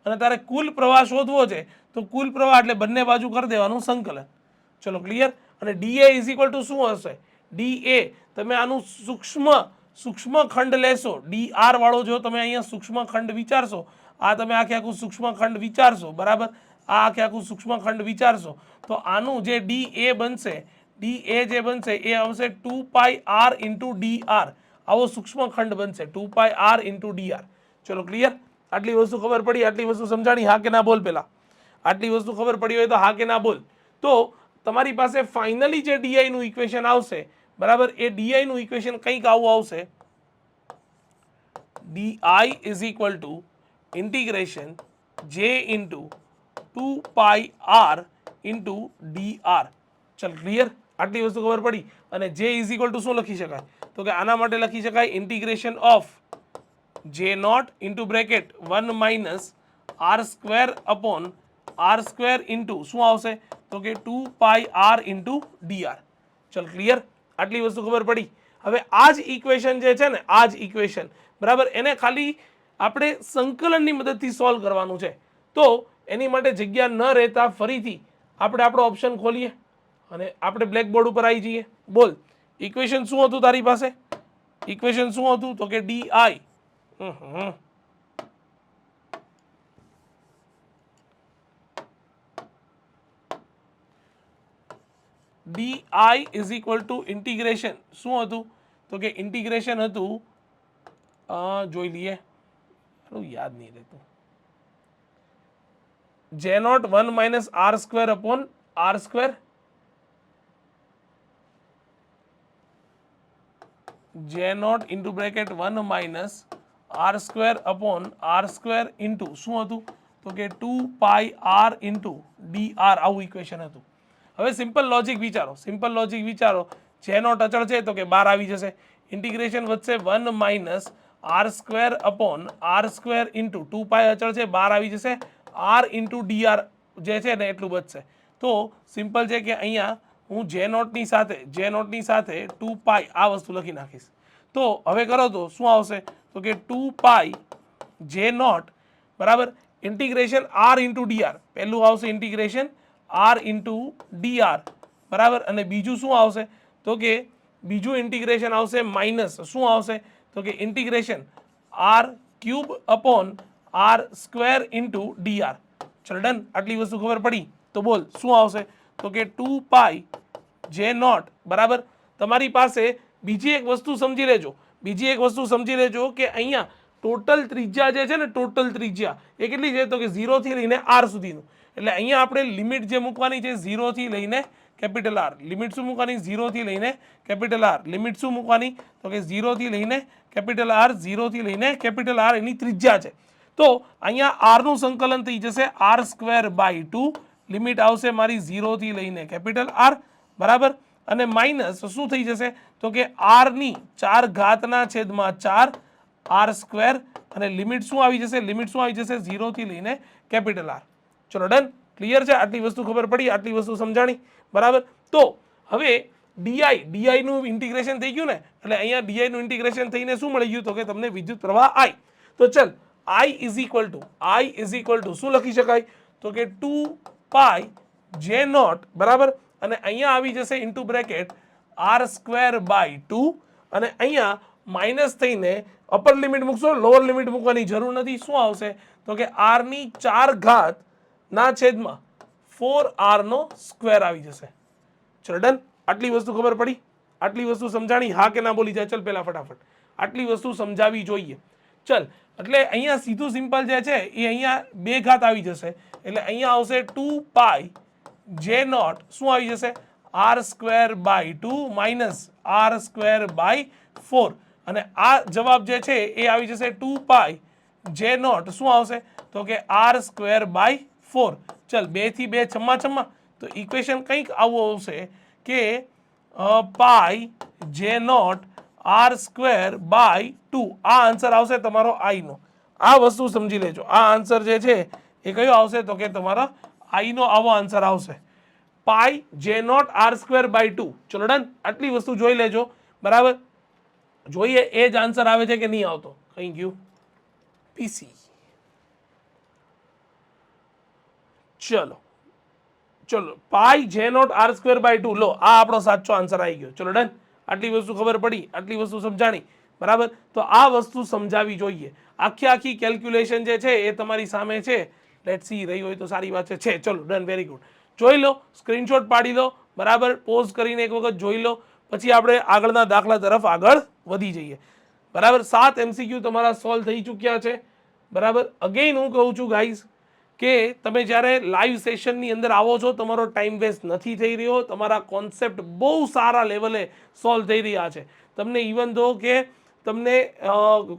S1: અને તારે કુલ પ્રવાહ શોધવો છે, તો કુલ પ્રવાહ એટલે બંને બાજુ કરી દેવાનું સંકલન. ચલો ક્લિયર? અને ડીએ ઇઝ ઇક્વલ ટુ શું હશે? ડીએ, તમે આનું સૂક્ષ્મ ખંડ લેશો. ડી આર વાળો જો તમે અહીંયા સૂક્ષ્મ ખંડ વિચારશો, આ તમે આખે આખું સૂક્ષ્મ ખંડ વિચારશો. બરાબર? આ આખે આખું સૂક્ષ્મ ખંડ વિચારશો તો આનું જે ડી એ બનશે, જે બનશે એ આવશે 2 r ઇન્ટુ ડી આર. આવો સૂક્ષ્મ ખંડ બનશે 2 r ઇન્ટુ ડી આર. ચલો ક્લિયર? આટલી વસ્તુ ખબર પડી? આટલી વસ્તુ સમજાણી? હા કે ના બોલ પેલા. આટલી વસ્તુ ખબર પડી હોય તો હા કે ના બોલ. તો તમારી પાસે ફાઇનલી જે ડીઆઈ નું ઇક્વેશન આવશે, બરાબર, એ ડીઆઈ નું ઇક્વેશન કંઈક આવું આવશે. DI is equal to integration જે into 2 r into D R. ચલ ક્લિયર? આટલી વસ્તુ ખબર પડી? અને જે ઇઝ ઇક્વલ ટુ શું લખી શકાય? તો કે આના માટે લખી શકાય integration of J naught into bracket 1 minus R square upon R square into શું આવશે? તો કે 2 r ઇન્ટુ ડી આર. ચલ ક્લિયર? આટલી વસ્તુ ખબર પડી? હવે આ જ ઇક્વેશન જે છે ને, આ જ ઇક્વેશન, બરાબર, એને ખાલી આપણે સંકલનની મદદથી સોલ્વ કરવાનું છે. તો એની માટે જગ્યા ન રહેતા ફરીથી આપણે આપણો ઓપ્શન ખોલીએ અને આપણે બ્લેકબોર્ડ ઉપર આવી જઈએ. બોલ, ઇક્વેશન શું હતું તારી પાસે? ઇક્વેશન શું હતું? તો કે d I d I is equal to integration શું હતું? તો કે ઇન્ટિગ્રેશન હતું, જોઈ લઈએ, યાદ નહીં રહેતું, J naught 1 minus R square upon R square, J naught into bracket 1 minus R square upon R square into શું હતું? તો કે 2 r ઇન્ટુ ડી આર. આવું ઇક્વેશન હતું. હવે સિમ્પલ લોજિક વિચારો, જે નોટ અચળ છે તો કે 12 આવી જશે. ઇન્ટિગ્રેશન વધશે 1 minus R square upon R square into 2 અચળ છે, 12 આવી જશે. આર ઇન્ટુ ડી આર જે છે ને એટલું બચશે. તો સિમ્પલ છે કે અહીંયા હું જે નોટની સાથે 2 આ વસ્તુ લખી નાખીશ. તો હવે કરો તો શું આવશે? તો કે 2 જે નોટ, બરાબર, integration r into D r. પહેલું આવશે integration r into D r, બરાબર, અને બીજું શું આવશે? તો કે બીજું ઇન્ટિગ્રેશન આવશે માઇનસ શું આવશે? તો કે integration r cube upon R square into D R. ચલ ડન. આટલી વસ્તુ ખબર પડી? તો બોલ શું આવશે? તો કે 2 જે નોટ, બરાબર. તમારી પાસે બીજી એક વસ્તુ સમજી લેજો, બીજી એક વસ્તુ સમજી લેજો કે અહીંયા ટોટલ ત્રિજ્યા જે છે ને, ટોટલ ત્રિજ્યા એ કેટલી છે તો કે 0 થી લઈને r સુધીનું. એટલે અહીંયા આપણે લિમિટ જે મૂકવાની છે 0 થી લઈને કેપિટલ R. લિમિટ શું મૂકવાની? 0 થી લઈને કેપિટલ R. લિમિટ શું મૂકવાની તો કે 0 થી લઈને કેપિટલ R, 0 થી લઈને કેપિટલ R એની ત્રિજ્યા છે. તો અહીંયા r નું સંકલન થઈ જશે r²/2. લિમિટ આવશે મારી 0 થી લઈને કેપિટલ R, બરાબર. અને માઇનસ શું થઈ જશે તો કે r ની 4 ઘાતના છેદમાં 4 r², અને લિમિટ શું આવી જશે? લિમિટ શું આવી જશે? 0 થી લઈને કેપિટલ R. ચલો ડન, ક્લિયર છે? આટલી વસ્તુ ખબર પડી, આટલી વસ્તુ સમજાણી, બરાબર. તો હવે ડી નું ઇન્ટિગ્રેશન થઈ ગયું ને, એટલે અહીંયા ડી નું ઇન્ટિગ્રેશન થઈને શું મળી ગયું તો કે તમને વિદ્યુત પ્રવાહ I. તો ચલ I ઇઝ ઇક્વલ ટુ શું લખી શકાય તો કે 2π/J0, બરાબર. અને અહીંયા આવી જશે ઇન્ટુ બ્રેકેટ r²/2, અને અહીંયા માઇનસ થઈને અપર લિમિટ મૂકશો, લોઅર લિમિટ મૂકવાની જરૂર નથી. શું આવશે તો કે r ની 4 ઘાત ના છેદમાં 4r² આવી જશે. ચલો ડન, આટલી વસ્તુ ખબર પડી, આટલી વસ્તુ સમજાણી, હા કે ના બોલી જાય. ચલ પહેલા ફટાફટ આટલી વસ્તુ સમજાવી જોઈએ. ચલ, એટલે અહીંયા સીધું સિમ્પલ જે છે એ અહીંયા 2 ઘાત આવી જશે, એટલે અહીંયા આવશે 2π/J0 શું આવી જશે r²/2 માઇનસ r²/4, અને આ જવાબ જે છે એ આવી જશે 2π/J0 શું આવશે તો કે r²/4. ચલ 2 થી 2 છમ્મા છમ્મા, તો ઇક્વેશન કંઈક આવું આવશે કે π/J0 r²/2. આ આન્સર આવશે તમારો I નો. આ વસ્તુ સમજી લેજો, આ આન્સર જે છે એ કયો આવશે તો કે તમારો I નો આવો આન્સર આવશે, π/J0 r²/2. ચલો ડન, આટલી વસ્તુ જોઈ લેજો, બરાબર. જોઈએ એ જ આન્સર આવે છે કે નહીં આવતો. કઈ ગયું PC. ચલો π/J0 r²/2 લો, આ આપણો સાચો આન્સર આવી ગયો. ચલો ડન, આટલી વસ્તુ ખબર પડી, આટલી વસ્તુ સમજાણી, બરાબર. તો આ વસ્તુ સમજાવી જોઈએ. આખી કેલ્ક્યુલેશન જે છે એ તમારી સામે છે. લેટ્સ સી, રહી હોય તો સારી વાત છે. ચલો ડન, વેરી ગુડ. જોઈ લો, સ્ક્રીનશોટ પાડી લો, બરાબર. પોઝ કરીને એક વખત જોઈ લો, પછી આપણે આગળના દાખલા તરફ આગળ વધી જઈએ, બરાબર. 7 MCQ તમારા સોલ્વ થઈ ચૂક્યા છે, બરાબર. અગેન હું કહું છું ગાઈઝ કે તમે જ્યારે લાઈવ સેશનની અંદર આવો છો, તમારો ટાઈમ વેસ્ટ નથી થઈ રહ્યો, તમારા કોન્સેપ્ટ બહુ સારા લેવલે સોલ્વ થઈ રહ્યા છે. તમને ઇવન ધો કે તમને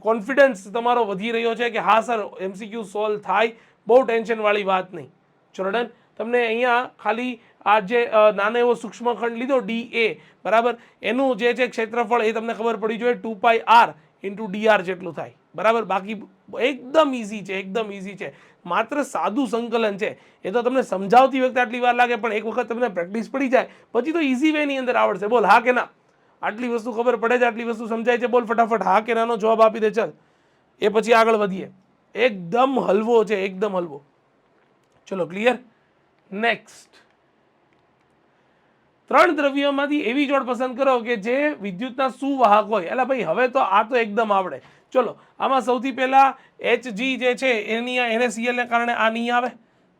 S1: કોન્ફિડન્સ તમારો વધી રહ્યો છે કે હા સર MCQ સોલ્વ થાય, બહુ ટેન્શનવાળી વાત નહીં. ચલો ડન, તમને અહીંયા ખાલી આ જે નાનો એવો સૂક્ષ્મખંડ લીધો DA, બરાબર, એનું જે છે ક્ષેત્રફળ એ તમને ખબર પડી જોઈએ 2πr × dr જેટલું થાય, બરાબર. બાકી એકદમ ઇઝી છે, એકદમ ઇઝી છે, માત્ર સાદું સંકલન છે. એ તો તમને સમજાવતી વખતે આટલી વાર લાગે, પણ એક વખત તમને પ્રેક્ટિસ પડી જાય પછી તો ઇઝી વેની અંદર આવડશે. બોલ હા કે ના? આટલી વસ્તુ ખબર પડે છે, આટલી વસ્તુ સમજાય છે? બોલ ફટાફટ હા કે નાનો જવાબ આપી દે. ચાલ, એ પછી આગળ વધીએ. એકદમ હલવો છે, એકદમ હલવો. ચલો ક્લિયર. નેક્સ્ટ, 3 દ્રવ્યોમાંથી એવી જોડ પસંદ કરો કે જે વિદ્યુતના સુવાહક હોય. એટલે ભાઈ હવે તો આ તો એકદમ આવડે. ચલો, આમાં સૌથી પહેલા Hg જે છે એની NaCl ને કારણે આ નહીં આવે,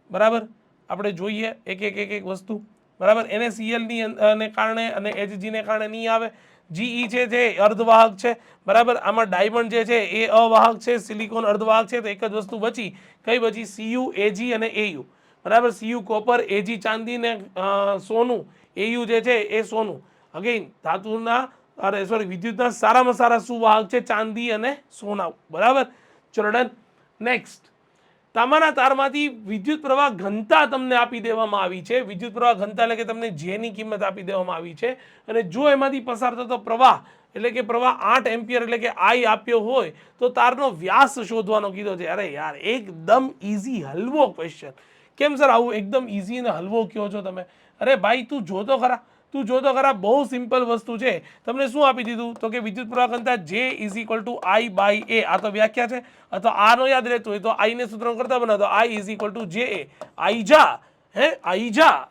S1: બરાબર. આપણે જોઈએ એક વસ્તુ, બરાબર. NaCl ને કારણે અને Hg ને કારણે નહીં આવે. Ge છે જે અર્ધવાહક છે, બરાબર. આમાં ડાયમંડ જે છે એ અવાહક છે, સિલિકોન અર્ધવાહક છે. તો એક જ વસ્તુ બચી, કઈ બચી? Cu, Ag અને Au, બરાબર. Cu કોપર, Ag ચાંદી ને સોનું, Au જે છે એ સોનું. અગેન ધાતુના વિદ્યુતના સારામાં સારા સુવાહક છે ચાંદી અને સોના, બરાબર. ચલો ડન. નેક્સ્ટ, તાંબાના તારમાંથી વિદ્યુત પ્રવાહ ઘનતા તમને આપી દેવામાં આવી છે. વિદ્યુત પ્રવાહ ઘનતા એટલે કે તમને J ની કિંમત આપી દેવામાં આવી છે, અને જો એમાંથી પસાર થતો પ્રવાહ એટલે કે પ્રવાહ 8 એમ્પિયર એટલે કે I આપ્યો હોય તો તારનો વ્યાસ શોધવાનો કીધો છે. અરે યાર, એકદમ ઇઝી હલવો ક્વેશ્ચન. કેમ સર આવું એકદમ ઇઝી અને હલવો કહો છો તમે? અરે ભાઈ તું જોતો ખરા, બહુ સિમ્પલ વસ્તુ છે. તમને શું આપી દીધું તો કે વિદ્યુત પ્રવાહ ઘનતા J = I/A. આ તો વ્યાખ્યા છે. અથવા આ નો યાદ રહેતું હોય તો I ને સૂત્ર કરતા બનાવો, I = JA. I જા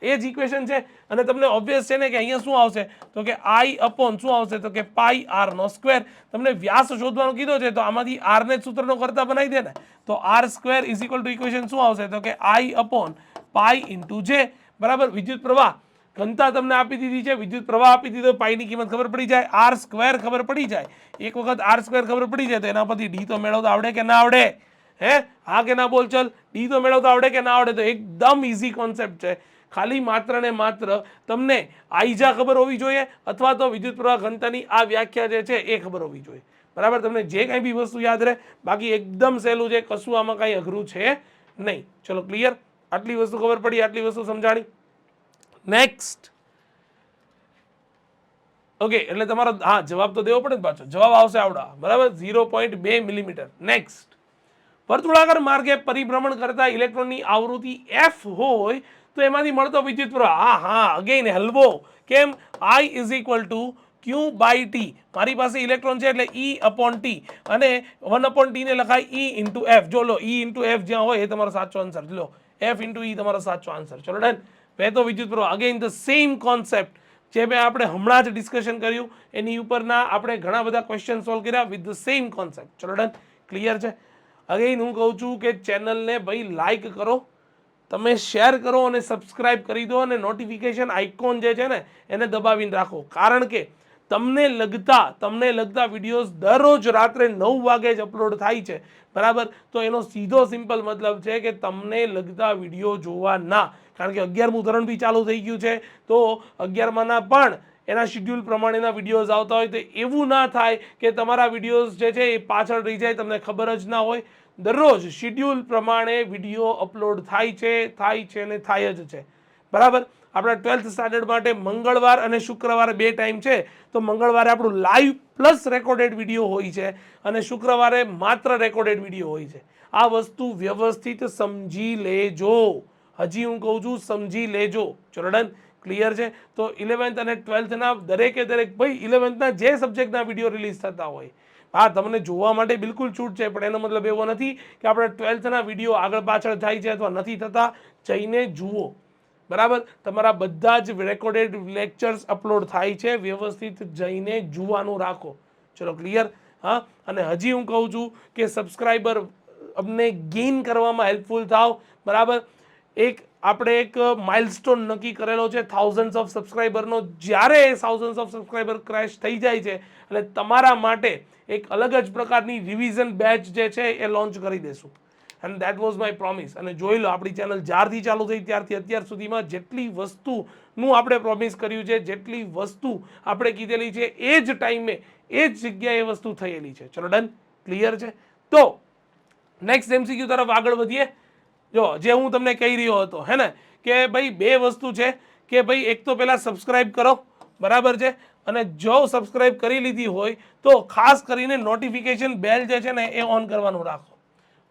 S1: એ જ ઇક્વેશન છે. અને તમને ઓબ્વિયસ છે ને કે અહીંયા શું આવશે તો કે I અપોન શું આવશે તો કે πr². તમને વ્યાસ શોધવાનો કીધો છે તો આમાંથી r ને સૂત્રનો કરતા બનાવી દે ને, તો r² = ઇક્વેશન શું આવશે તો કે I/π × J, બરાબર. વિદ્યુત પ્રવાહ ઘનતા તમને આપી દીધી છે, વિદ્યુત પ્રવાહ આપી દીધો, પાઈની કિંમત ખબર પડી જાય, આર સ્ક્વેર ખબર પડી જાય. એક વખત આર સ્ક્વેર ખબર પડી જાય તો એના પરથી ડી તો મેળવતા આવડે કે ના આવડે? હે, હા કે ના બોલ? ચલ, ડી તો મેળવતા આવડે કે ના આવડે? તો એકદમ ઇઝી કોન્સેપ્ટ છે. ખાલી માત્ર ને માત્ર તમને આઈજા ખબર હોવી જોઈએ અથવા તો વિદ્યુત પ્રવાહ ઘનતાની આ વ્યાખ્યા જે છે એ ખબર હોવી જોઈએ. બરાબર, તમને જે કંઈ બી વસ્તુ યાદ રહે, બાકી એકદમ સહેલું છે, કશું આમાં કાંઈ અઘરું છે નહીં. ચલો ક્લિયર, આટલી વસ્તુ ખબર પડી, આટલી વસ્તુ સમજાણી. નેક્સ્ટ, ઓકે, એટલે તમારો હા જવાબ તો દેવો પડે ને પાછો. જવાબ આવશે આવડા, બરાબર, 0.2 મિલીમીટર. નેક્સ્ટ, વર્તુળાકાર માર્ગે પરિભ્રમણ કરતા ઇલેક્ટ્રોનની આવૃત્તિ f હોય તો એમાંથી મળતો વિદ્યુત પ્રવાહ. હા, અગેન હલવો. કેમ? I is equal to q by t. મારી પાસે ઇલેક્ટ્રોન છે એટલે E અપોન ટી, અને 1/t ને લખાય E ઇન્ટુ એફ. જો લો, E ઇન્ટુ એફ જ્યાં હોય એ તમારો સાચો આન્સર. લો, F ઇન્ટુ E તમારો સાચો આન્સર. ચલો ડન. વહેતો વિદ્યુત પ્રવાહ, અગેન ધ સેમ કોન્સેપ્ટ જે મેં આપણે હમણાં જ ડિસ્કશન કર્યું એની ઉપરના આપણે ઘણા બધા ક્વેશ્ચન સોલ્વ કર્યા વિથ ધ સેમ કોન્સેપ્ટ. ચલો ડન, ક્લિયર છે. અગેન હું કહું છું કે ચેનલને ભાઈ લાઈક કરો, તમે શેર કરો અને સબસ્ક્રાઇબ કરી દો, અને નોટિફિકેશન આઇકોન જે છે ને એને દબાવીને રાખો. કારણ કે તમને લગતા વિડીયોઝ દરરોજ રાત્રે 9 વાગે જ અપલોડ થાય છે. બરાબર, તો એનો સીધો સિમ્પલ મતલબ છે કે તમને લગતા વિડીયો જોવાના. કારણ કે 11મું ધોરણ બી ચાલુ થઈ ગયું છે, તો 11માના પણ એના શિડ્યુલ પ્રમાણેના વિડીયોઝ આવતા હોય તો એવું ના થાય કે તમારા વિડીયોઝ જે છે એ પાછળ રહી જાય, તમને ખબર જ ના હોય. દરરોજ શિડ્યુલ પ્રમાણે વિડીયો અપલોડ થાય છે અને થાય જ છે. બરાબર, આપણા 12th સ્ટાન્ડર્ડ માટે મંગળવાર અને શુક્રવારે 2 ટાઈમ છે. તો મંગળવારે આપણું લાઈવ પ્લસ રેકોર્ડેડ વિડીયો હોય છે, અને શુક્રવારે માત્ર રેકોર્ડેડ વિડીયો હોય છે. આ વસ્તુ વ્યવસ્થિત સમજી લેજો. હજી હું કહું છું, સમજી લેજો. ચલો ડન, ક્લિયર છે. તો 11th અને 12thના દરેકે દરેક ભાઈ 11thના જે સબ્જેક્ટના વિડીયો રિલીઝ થતા હોય, હા તમને જોવા માટે બિલકુલ છૂટ છે, પણ એનો મતલબ એવો નથી કે આપણે 12thના વિડીયો આગળ પાછળ થાય છે અથવા નથી થતા. જઈને જુઓ. બરાબર, તમારા બધા જ રેકોર્ડેડ લેક્ચર્સ અપલોડ થાય છે, વ્યવસ્થિત જઈને જોવાનું રાખો. ચલો ક્લિયર. હા, અને હજી હું કહું છું કે સબસ્ક્રાઈબર અમને ગેઇન કરવામાં હેલ્પફુલ થાવ. બરાબર, આપણે એક માઇલસ્ટોન નક્કી કરેલો છે 1000 ઓફ સબસ્ક્રાઈબરનો. જ્યારે એ 1000 ઓફ સબસ્ક્રાઈબર ક્રેશ થઈ જાય છે એટલે તમારા માટે એક અલગ જ પ્રકારની રિવિઝન બેચ જે છે એ લોન્ચ કરી દેશું. And that was my promise. અને જોઈ લો, આપણી ચેનલ જ્યારથી ચાલુ થઈ ત્યારથી અત્યાર સુધીમાં જેટલી વસ્તુનું આપણે પ્રોમિસ કર્યું છે, જેટલી વસ્તુ આપણે કીધેલી છે, એ જ ટાઈમે એ જ જગ્યાએ વસ્તુ થયેલી છે. ચલો ડન, ક્લિયર છે. તો નેક્સ્ટ MCQ તરફ આગળ વધીએ. જો જે હું તમને કહી રહ્યો હતો હે ને કે ભાઈ 2 વસ્તુ છે કે ભાઈ એક તો પહેલાં સબસ્ક્રાઈબ કરો. બરાબર છે, અને જો સબસ્ક્રાઈબ કરી લીધી હોય તો ખાસ કરીને નોટિફિકેશન બેલ જે છે ને એ ઓન કરવાનું રાખો.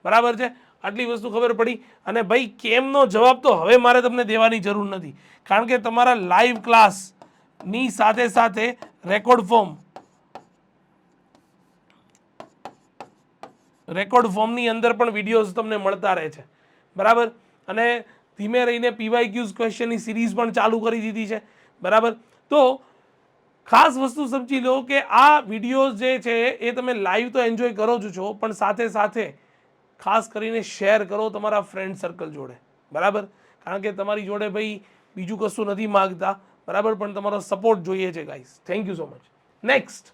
S1: બરાબર છે, આટલી વસ્તુ ખબર પડી. અને ભાઈ કેમનો જવાબ તો હવે મારે તમને દેવાની જરૂર નથી, કારણ કે તમારા લાઈવ ક્લાસની સાથે સાથે રેકોર્ડ ફોર્મની અંદર પણ વિડીયોઝ તમને મળતા રહે છે. બરાબર, અને ધીમે રહીને PYQs ક્વેશ્ચનની સિરીઝ પણ ચાલુ કરી દીધી છે. બરાબર, તો ખાસ વસ્તુ સમજી લો કે આ વિડીયોઝ જે છે એ તમે લાઈવ તો એન્જોય કરો જ છો, પણ સાથે સાથે ખાસ કરીને શેર કરો તમારા ફ્રેન્ડ સર્કલ જોડે. બરાબર, કારણ કે તમારી જોડે ભાઈ બીજું કશું નથી માગતા. બરાબર, પણ તમારો સપોર્ટ જોઈએ છે guys. Thank you so much. Next,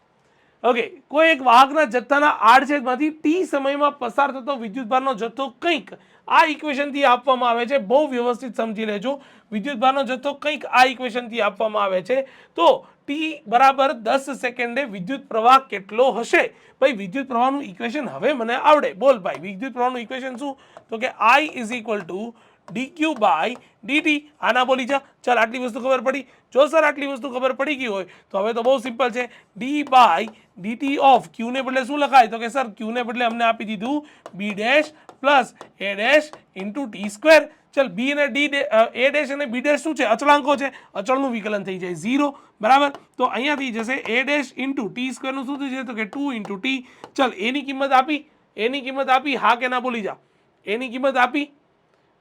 S1: okay, કોઈ એક વાહકના જથ્થાના આડછેદમાંથી ટી સમયમાં પસાર થતો વિદ્યુતભારનો જથ્થો કંઈક આ ઇક્વેશનથી આપવામાં આવે છે. બહુ વ્યવસ્થિત સમજી લેજો. વિદ્યુતભારનો જથ્થો કંઈક આ ઇક્વેશનથી આપવામાં આવે છે. તો ટી બરાબર 10 સેકન્ડે વિદ્યુત પ્રવાહ કેટલો હશે? ભાઈ વિદ્યુત પ્રવાહનું ઇક્વેશન હવે મને આવડે. બોલ ભાઈ, વિદ્યુત પ્રવાહનું ઇક્વેશન શું? તો કે I is equal to dq by dt. આના બોલી જા. ચાલ, આટલી વસ્તુ ખબર પડી. જો સર આટલી વસ્તુ ખબર પડી ગઈ હોય તો હવે તો બહુ સિમ્પલ છે. d by dt of q ને બદલે શું લખાય? તો કે સર q ને બદલે અમને આપી દીધું b dash plus a dash into T square. ચાલ, બી અને ડી a ડેશ અને b ડેશ શું છે? અચળાંકો છે. અચળનું વિકલન થઈ જાય 0. બરાબર, તો અહીંયાથી જશે a ડેશ ઇન્ટુ ટી સ્ક્વેરનું શું થઈ જશે? તો કે 2 ઇન્ટુ ટી. ચાલ, એની કિંમત આપી. હા કે ના બોલી જા. એની કિંમત આપી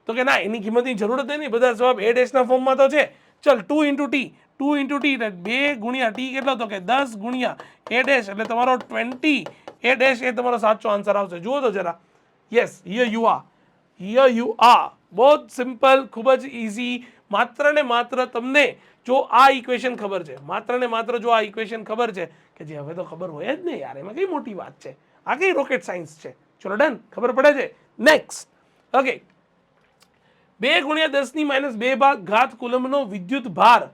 S1: તો કે ના, એની કિંમતની જરૂર જ નહીં, બધા જવાબ a ડેશના ફોર્મમાં તો છે. ચલ, 2 ઇન્ટુ ટી એટલે 2 ગુણ્યા ટી કેટલો? તો કે 10 ગુણ્યા a ડેશ એટલે તમારો 20 a ડેશ એ તમારો સાચો આન્સર આવશે. જુઓ તો જરા. Yes, here you are. બહુ સિમ્પલ, ખૂબ જ ઇઝી. માત્ર ને માત્ર તમને જો આ ઇક્વેશન ખબર છે, માત્ર ને માત્ર જો આ ઇક્વેશન ખબર છે કે જે હવે તો ખબર હોય જ ને યાર, એમાં કઈ મોટી વાત છે, આ કઈ રોકેટ સાયન્સ છે. ચલો ડન, ખબર પડે છે. નેક્સ્ટ ઓકે, 2 × 10⁻2 ઘાત કુલમનો વિદ્યુત ભાર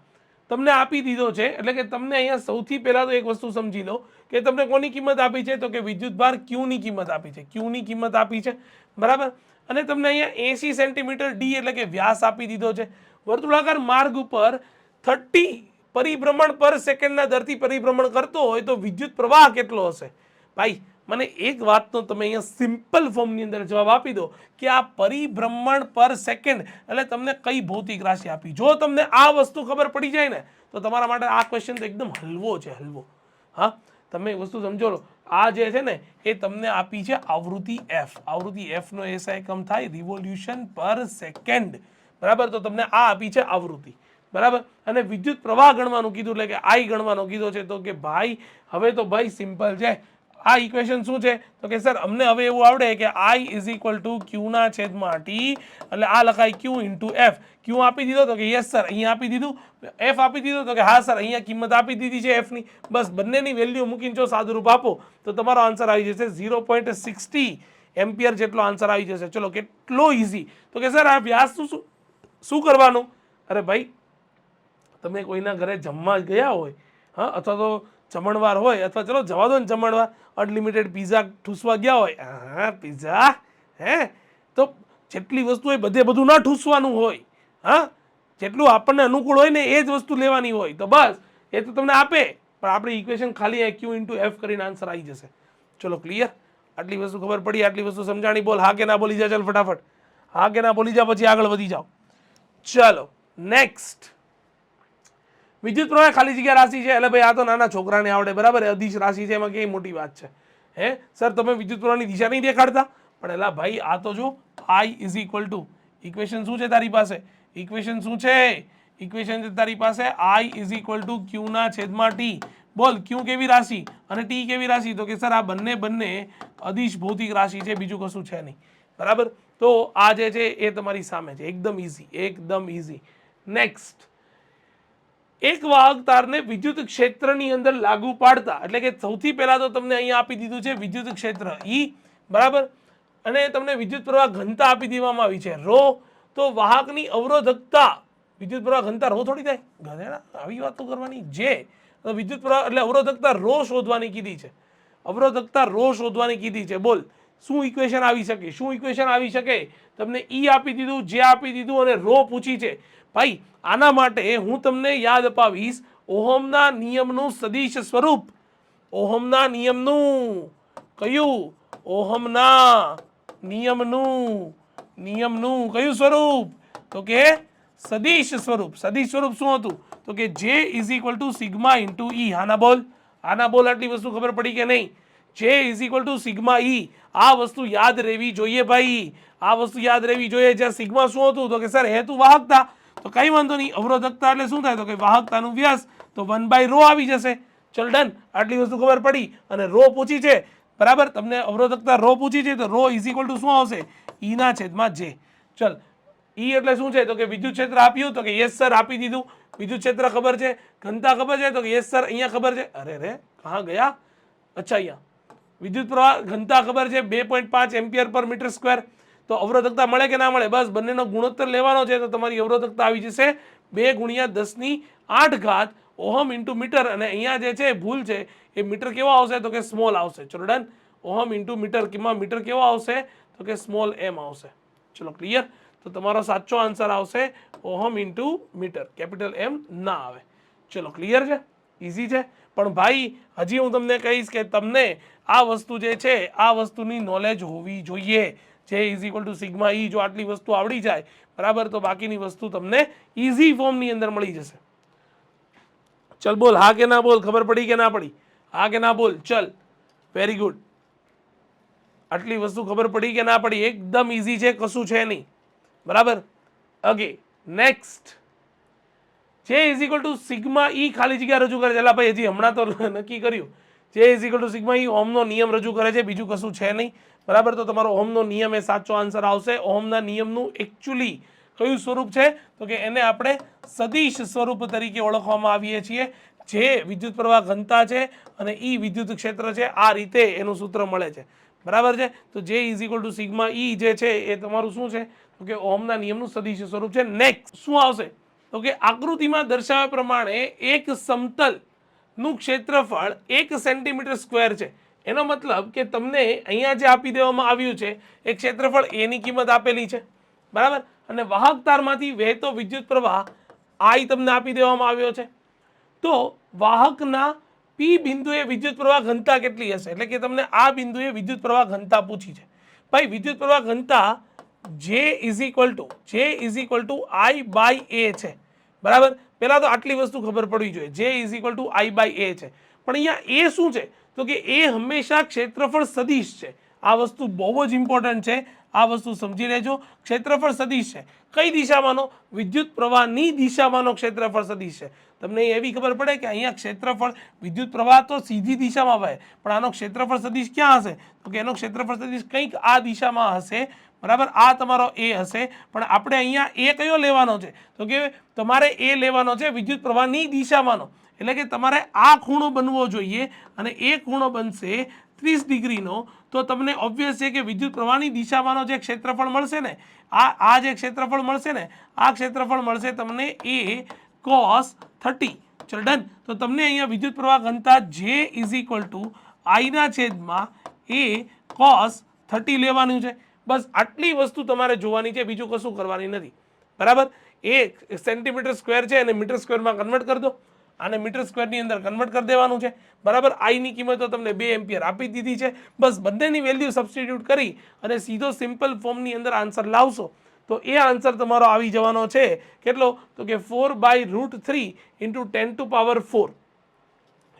S1: તમને આપી દીધો છે. એટલે કે તમને અહીંયા સૌથી પહેલા તો એક વસ્તુ સમજી લો કે તમને કોની કિંમત આપી છે, તો કે વિદ્યુત ભાર ક્યુ ની કિંમત આપી છે, ક્યુ ની કિંમત આપી છે, બરાબર. અને તમને અહીંયા 80 સેન્ટીમીટર ડી એટલે કે વ્યાસ આપી દીધો છે. વર્તુળાકાર માર્ગ ઉપર 30 પરિભ્રમણ પર સેકન્ડના દરથી પરિભ્રમણ કરતો હોય તો વિદ્યુત પ્રવાહ કેટલો હશે? ભાઈ મને એક વાતનો તમે અહીંયા સિમ્પલ ફોર્મની અંદર જવાબ આપી દો કે આ પરિભ્રમણ પર સેકન્ડ એટલે તમને કઈ ભૌતિક રાશિ આપી. જો તમને આ વસ્તુ ખબર પડી જાય ને તો તમારા માટે આ ક્વેશ્ચન તો એકદમ હલવો છે, હલવો. હા, તમે એક વસ્તુ સમજો લો, આ જે છે ને એ તમને આપી છે આવૃત્તિ એફ. આવૃત્તિ એફ નો એસઆઈ એકમ થાય રિવોલ્યુશન પર સેકન્ડ, બરાબર. તો તમને આ આપી છે આવૃત્તિ, બરાબર. અને વિદ્યુત પ્રવાહ ગણવાનું કીધું એટલે કે આઈ ગણવાનો કીધો છે. તો કે ભાઈ હવે તો ભાઈ સિમ્પલ છે. આ ઇક્વેશન શું છે, તો કે સર અમને હવે એવું આવડે કે I = Q/T એટલે આ લખાય Q × F. Q આપી દીધો તો કે યસ સર, અહીંયા આપી દીધું. F આપી દીધો તો કે હા સર, અહીંયા કિંમત આપી દીધી છે F ની. બસ બંનેની વેલ્યુ મૂકીને જો સાદુરૂપ આપો તો તમારો આન્સર આવી જશે 0.60 એમ્પિયર જેટલો આન્સર આવી જશે. ચલો કેટલો ઇઝી. તો કે સર આ વ્યાસનું શું કરવાનું? અરે ભાઈ તમે કોઈના ઘરે જમવા ગયા હોય, હા, અથવા તો જમણવાર હોય, અથવા ચલો જવા દો ને જમણવાર, અનલિમિટેડ પીઝા ઠૂસવા ગયા હોય, હા પીઝા, હે, તો જેટલી વસ્તુ હોય બધું ના ઠૂસવાનું હોય. હા, જેટલું આપણને અનુકૂળ હોય ને એ જ વસ્તુ લેવાની હોય. તો બસ એ તો તમને આપે, પણ આપણી ઇક્વેશન ખાલી Q × F કરીને આન્સર આવી જશે. ચલો ક્લિયર, આટલી વસ્તુ ખબર પડી, આટલી વસ્તુ સમજાણી. બોલ હા કે ના બોલી જા, ચાલ ફટાફટ હા કે ના બોલી જા, પછી આગળ વધી જાઓ. ચલો નેક્સ્ટ, વિદ્યુત પ્રવાહ ખાલી જગ્યા રાશિ છે એટલે ભાઈ આ તો નાના છોકરાને આવડે, બરાબર. અદિશ રાશિ છે, એમાં કઈ મોટી વાત છે? હે સર તમે વિદ્યુત પ્રવાહની દિશા નહીં દેખાડતા? પણ એલા ભાઈ આ તો જો I = ઇક્વેશન શું છે તારી પાસે? ઇક્વેશન શું છે? ઇક્વેશન છે તારી પાસે I = Q/T. બોલ ક્યુ કેવી રાશિ અને ટી કેવી રાશિ? તો કે સર આ બંને અદિશ ભૌતિક રાશિ છે, બીજું કશું છે નહીં, બરાબર. તો આ જે છે એ તમારી સામે છે, એકદમ ઇઝી, એકદમ ઇઝી. નેક્સ્ટ, એક વાહક તારને વિદ્યુત ક્ષેત્રની અંદર લાગુ પાડતા, એટલે કે સૌથી પહેલા તો તમને અહીંયા આપી દીધું છે વિદ્યુત ક્ષેત્ર E, બરાબર. અને તમને વિદ્યુત પ્રવાહ ઘનતા આપી દેવામાં આવી છે ρ. તો વાહકની અવરોધકતા, વિદ્યુત પ્રવાહ ઘનતા ρ થોડી થાય, ગધેડા આવી વાતો કરવાની. જે વિદ્યુત પ્રવાહ એટલે અવરોધકતા ρ શોધવાની કીધી છે, અવરોધકતા ρ શોધવાની કીધી છે. બોલ શું ઇક્વેશન આવી શકે? શું ઇક્વેશન આવી શકે? તમને E આપી દીધું, J આપી દીધું અને ρ પૂછી છે. ભાઈ આના માટે હું તમને યાદ અપાવીશ ઓહમના નિયમનું સદિશ સ્વરૂપ. ઓહમના નિયમનું કયું? ઓહમના નિયમનું કયું સ્વરૂપ? તો કે સદિશ સ્વરૂપ. સદિશ સ્વરૂપ શું હતું? તો કે J = σ × E. આના બોલ, આના બોલ. આટલી વસ્તુ ખબર પડી કે નહીં? J = σ E. આ વસ્તુ યાદ રહેવી જોઈએ ભાઈ, આ વસ્તુ યાદ રહેવી જોઈએ. જ્યાં સિગ્મા શું હતું? તો કે સર હેતુ વાહકતા. તો કઈ વાંધો નહીં, અવરોધકતા એટલે શું થાય? તો કે વાહકતાનું વ્યાસ, તો 1/ρ આવી જશે. ચલ ડન, આટલી વસ્તુ ખબર પડી. અને ρ પૂછી છે, બરાબર. તમને અવરોધકતા ρ પૂછી છે તો ρ = શું આવશે? E/J. ચલ E એટલે શું છે? તો કે વિદ્યુત ક્ષેત્ર આપ્યું, તો કે યસ સર આપી દીધું. વિદ્યુત ક્ષેત્ર ખબર છે, ઘનતા ખબર છે, તો કે યસ સર અહીંયા ખબર છે. અરે રે કહાં ગયા? અચ્છા અહીંયા વિદ્યુત પ્રવાહ ઘનતા ખબર છે 2.5 એમ્પિયર/મીટર². તો અવરોધકતા મળે કે ના મળે? બસ બંનેનો ગુણોત્તર લેવાનો છે, તો તમારી અવરોધકતા આવી જશે 2 × 10⁸ ઓહમ × મીટર. અને અહીંયા જે છે ભૂલ છે એ મીટર કેવો આવશે? તો કે સ્મોલ આવશે. ચલો ડન, ઓહમ × મીટર, કિંમત મીટર કેવો આવશે? તો કે સ્મોલ m આવશે. ચલો ક્લિયર. તો તમારો સાચો આન્સર આવશે ઓહમ × મીટર, કેપિટલ M ના આવે. ચલો ક્લિયર છે, ઇઝી છે. પણ ભાઈ હજી હું તમને કહીશ કે તમને આ વસ્તુ જે છે આ વસ્તુની નોલેજ હોવી જોઈએ. J = σ E. જો આટલી વસ્તુ આવડી જાય, બરાબર, તો બાકીની વસ્તુ તમને ઇઝી ફોર્મની અંદર મળી જશે. ચલ બોલ હા કે ના બોલ, ખબર પડી કે ના પડી? હા કે ના બોલ. ચલ વેરી ગુડ. આટલી વસ્તુ ખબર પડી કે ના પડી? એકદમ ઇઝી છે, કશું છે નહીં, બરાબર. ઓકે નેક્સ્ટ, J = σ E ખાલી જગ્યા રજૂ કરે છે. એટલે ભાઈ હજી હમણાં તો નક્કી કર્યું. J = σ E ઓહમનો નિયમ રજૂ કરે છે, બીજું કશું છે નહીં, બરાબર. તો તમારો ઓહમનો નિયમ એ સાચો આન્સર આવશે. ઓહમના નિયમનું એકચ્યુઅલી કયું સ્વરૂપ છે તો કે એને આપણે સદિશ સ્વરૂપ તરીકે ઓળખવામાં આવીએ છીએ, જે વિદ્યુત પ્રવાહ ઘનતા છે અને ઈ વિદ્યુત ક્ષેત્ર છે, આ રીતે એનું સૂત્ર મળે છે, બરાબર છે. તો J = સિગ્મા ઈ જે છે એ તમારું શું છે તો કે ઓહમના નિયમનું સદિશ સ્વરૂપ છે. નેક્સ્ટ શું આવશે તો કે આકૃતિમાં દર્શાવ્યા પ્રમાણે એક સમતલ નું ક્ષેત્રફળ 1 સેન્ટીમીટર સ્ક્વેર છે. એનો મતલબ કે તમને અહીંયા જે આપી દેવામાં આવ્યું છે એ ક્ષેત્રફળ a ની કિંમત આપેલી છે, બરાબર, અને વાહક તારમાંથી વહેતો વિદ્યુત પ્રવાહ I તમને આપી દેવામાં આવ્યો છે. તો વાહકના P બિંદુએ વિદ્યુત પ્રવાહ ઘનતા કેટલી હશે, એટલે કે તમને આ બિંદુએ વિદ્યુત પ્રવાહ ઘનતા પૂછી છે. ભાઈ વિદ્યુત પ્રવાહ ઘનતા J = I/A છે, બરાબર. પહેલા તો આટલી વસ્તુ ખબર પડવી જોઈએ, J = I/A છે. પણ અહીંયા A શું છે તો કે એ હંમેશા ક્ષેત્રફળ સદિશ છે. આ વસ્તુ બહુ જ ઇમ્પોર્ટન્ટ છે, આ વસ્તુ સમજી લેજો. ક્ષેત્રફળ સદિશ છે. કઈ દિશામાંનો? વિદ્યુત પ્રવાહની દિશામાંનો ક્ષેત્રફળ સદિશ છે. તમને એવી ખબર પડે કે અહીંયા ક્ષેત્રફળ વિદ્યુત પ્રવાહ તો સીધી દિશામાં વહે, પણ આનો ક્ષેત્રફળ સદિશ ક્યાં હશે તો કે એનો ક્ષેત્રફળ સદિશ કંઈક આ દિશામાં હશે, બરાબર. આ તમારો A હશે, પણ આપણે અહીંયા A કયો લેવાનો છે તો કે તમારે A લેવાનો છે વિદ્યુત પ્રવાહની દિશામાંનો, એટલે કે તમારે આ ખૂણો બનવો જોઈએ અને એ ખૂણો બનશે 30 ડિગ્રીનો. તો તમને ઓબ્વિયસ છે કે વિદ્યુત પ્રવાહની દિશામાંનો જે ક્ષેત્રફળ મળશે ને, આ જે ક્ષેત્રફળ મળશે ને, આ ક્ષેત્રફળ મળશે તમને A cos 30. ચલો ડન. તો તમને અહીંયા વિદ્યુત પ્રવાહ ઘનતા J = I/A cos 30 લેવાનું છે. બસ આટલી વસ્તુ તમારે જોવાની છે, બીજું કશું કરવાની નથી, બરાબર. એ સેન્ટીમીટર સ્ક્વેર છે અને મીટર સ્ક્વેરમાં કન્વર્ટ કરી દો, આને મીટર સ્ક્વેરની અંદર કન્વર્ટ કરી દેવાનું છે, બરાબર. I ની કિંમત તો તમને 2 એમ્પિયર આપી દીધી છે. બસ બંનેની વેલ્યુ સબસ્ટિટ્યુટ કરી અને સીધો સિમ્પલ ફોર્મની અંદર આન્સર લાવશો તો એ આન્સર તમારો આવી જવાનો છે કેટલો તો કે 4/√3 × 10⁴.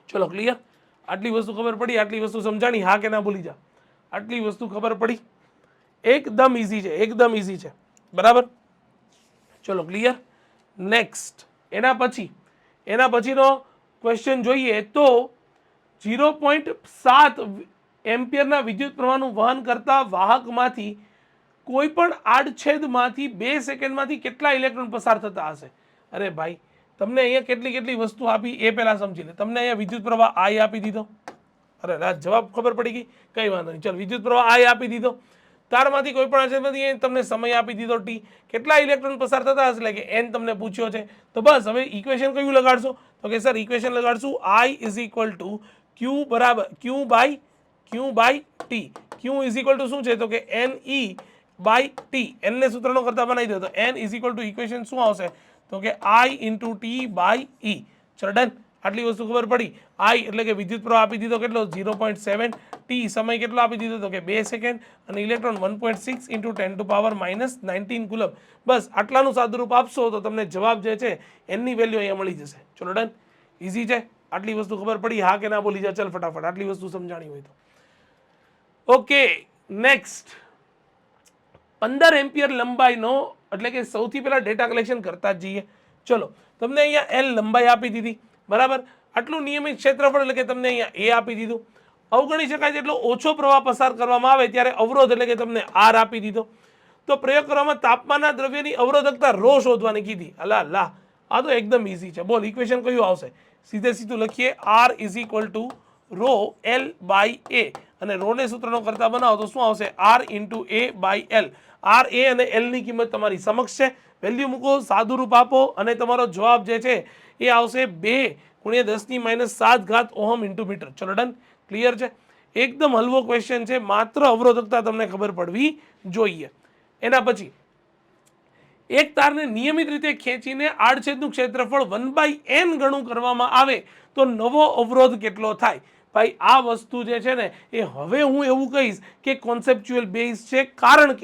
S1: ચલો ક્લિયર. આટલી વસ્તુ ખબર પડી, આટલી વસ્તુ સમજાણી, હા કે ના ભૂલી જા. આટલી વસ્તુ ખબર પડી, એકદમ ઇઝી છે, એકદમ ઇઝી છે, બરાબર. ચલો ક્લિયર. નેક્સ્ટ એના પછીનો ક્વેશ્ચન જોઈએ તો 0.7 એમ્પિયરના વિદ્યુત પ્રવાહનું વહન કરતા વાહકમાંથી કોઈ પણ આડછેદમાંથી 2 સેકન્ડમાંથી કેટલા ઇલેક્ટ્રોન પસાર થતા હશે. અરે ભાઈ તમને અહીંયા કેટલી વસ્તુ આપી એ પહેલા સમજી લે. તમને અહીંયા વિદ્યુત પ્રવાહ I આપી દીધો, અરે રાજ જવાબ ખબર પડી ગઈ, કઈ વાંધો નહીં. ચાલો વિદ્યુત પ્રવાહ I આપી દીધો, તારમાંથી કોઈ પણ આડછેદમાંથી તમને સમય આપી દીધો T, કેટલા ઇલેક્ટ્રોન પસાર થતા હશે એટલે કે N તમને પૂછ્યો છે. તો બસ હવે ઇક્વેશન કયું લગાડશો તો કે sir equation લગાડશું I = Q/T. Q શું છે તો કે NE/T. N ને સૂત્રનો કરતા બનાવી દો તો N = ઇક્વેશન શું આવશે તો કે I × T/E. ચલો ડન. આટલી વસ્તુ ખબર પડી. I એટલે કે વિદ્યુત પ્રવાહ આપી દીધો કેટલો 0.7, T સમય કેટલો આપી દીધો તો કે 2 સેકન્ડ અને ઇલેક્ટ્રોન 1.6 × 10⁻−19 કુલમ. બસ આટલાનું સાદુરૂપ આપશો તો તમને જવાબ જે છે એની વેલ્યુ અહીંયા મળી જશે. ચલો ડન. ઇઝી છે. આટલી વસ્તુ ખબર પડી, હા કે ના બોલી જા ચલ ફટાફટ, આટલી વસ્તુ સમજાણી હોય તો. ઓકે નેક્સ્ટ 15 એમ્પિયર લંબાઈનો એટલે કે સૌથી પહેલા ડેટા કલેક્શન કરતા જ જઈએ. ચલો તમને અહીંયા L લંબાઈ આપી દીધી, બરાબર. આટલું નિયમિત ક્ષેત્રફળ એટલે કે તમને અહીંયા A આપી દીધું. અવગણી શકાય તેટલો ઓછો પ્રવાહ પસાર કરવામાં આવે ત્યારે અવરોધ એટલે કે તમને R આપી દીધો. તો પ્રયોગ કરવામાં તાપમાનના દ્રવ્યની અવરોધકતા ρ શોધવાની કીધી. અલા આ તો એકદમ ઇઝી છે. બોલ ઇક્વેશન કયું આવશે? સીધું લખીએ R = ρL/A અને ρ ને સૂત્રનો કરતા બનાવો તો શું આવશે R × A/L. R, A અને L ની કિંમત તમારી સમક્ષ છે. વેલ્યુ મૂકો, સાદુરૂપ આપો અને તમારો જવાબ જે છે એ આવશે 2 × 10⁻7 ઓહમ × મીટર. ચલો ડન. ક્લિયર છે. એકદમ હલવો ક્વેશ્ચન છે, માત્ર અવરોધકતા તમને ખબર પડવી જોઈએ. એના પછી એક તારને નિયમિત રીતે ખેંચીને આડછેદનું ક્ષેત્રફળ 1/n ગણું કરવામાં આવે તો નવો અવરોધ કેટલો થાય. ભાઈ આ વસ્તુ જે છે ને એ હવે હું એવું કહીશ કે કોન્સેપ્ચ્યુઅલ બેઝ છે, કારણ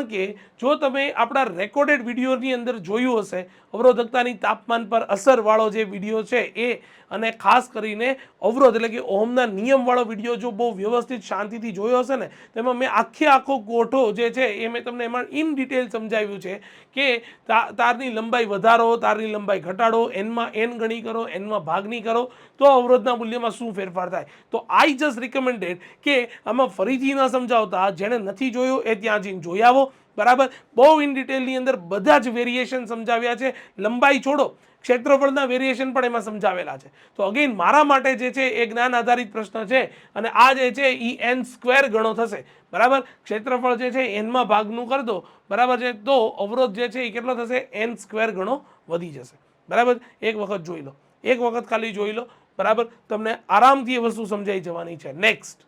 S1: કે જો તમે આપણા રેકોર્ડેડ વિડીયોની અંદર જોયું હશે અવરોધકતાની તાપમાન પર અસરવાળો જે વિડીયો છે એ, અને ખાસ કરીને અવરોધ એટલે કે ઓહમના નિયમવાળો વિડીયો જો બહુ વ્યવસ્થિત શાંતિથી જોયો હશે ને તેમાં મેં આખો ગોઠો જે છે એ મેં તમને એમાં ઇન ડિટેલ સમજાવ્યું છે કે તારની લંબાઈ વધારો, તારની લંબાઈ ઘટાડો, એનમાં n ગણી કરો, એનમાં ભાગની કરો તો અવરોધના મૂલ્યમાં શું ફેરફાર થાય. તો આઈ જસ્ટ રિકમેન્ડેડ કે આમાં ફરીથી ન સમજાવતા જેણે નથી જોયું એ ત્યાં જઈને જોઈ આવો, બરાબર, બહુ ઇન ડિટેલની અંદર બધા જ વેરિએશન સમજાવ્યા છે. લંબાઈ છોડો, ક્ષેત્રફળના વેરિએશન પણ એમાં સમજાવેલા છે. તો અગેન મારા માટે જે છે એ જ્ઞાન આધારિત પ્રશ્ન છે અને આ જે છે એ n² ગણો થશે. બરાબર, ક્ષેત્રફળ જે છે એનમાં ભાગનું કરી દો, બરાબર છે, તો અવરોધ જે છે એ કેટલો થશે, n² ગણો વધી જશે. બરાબર, એક વખત જોઈ લો, એક વખત ખાલી જોઈ લો. બરાબર, તમને આરામથી એ વસ્તુ સમજાઈ જવાની છે. Next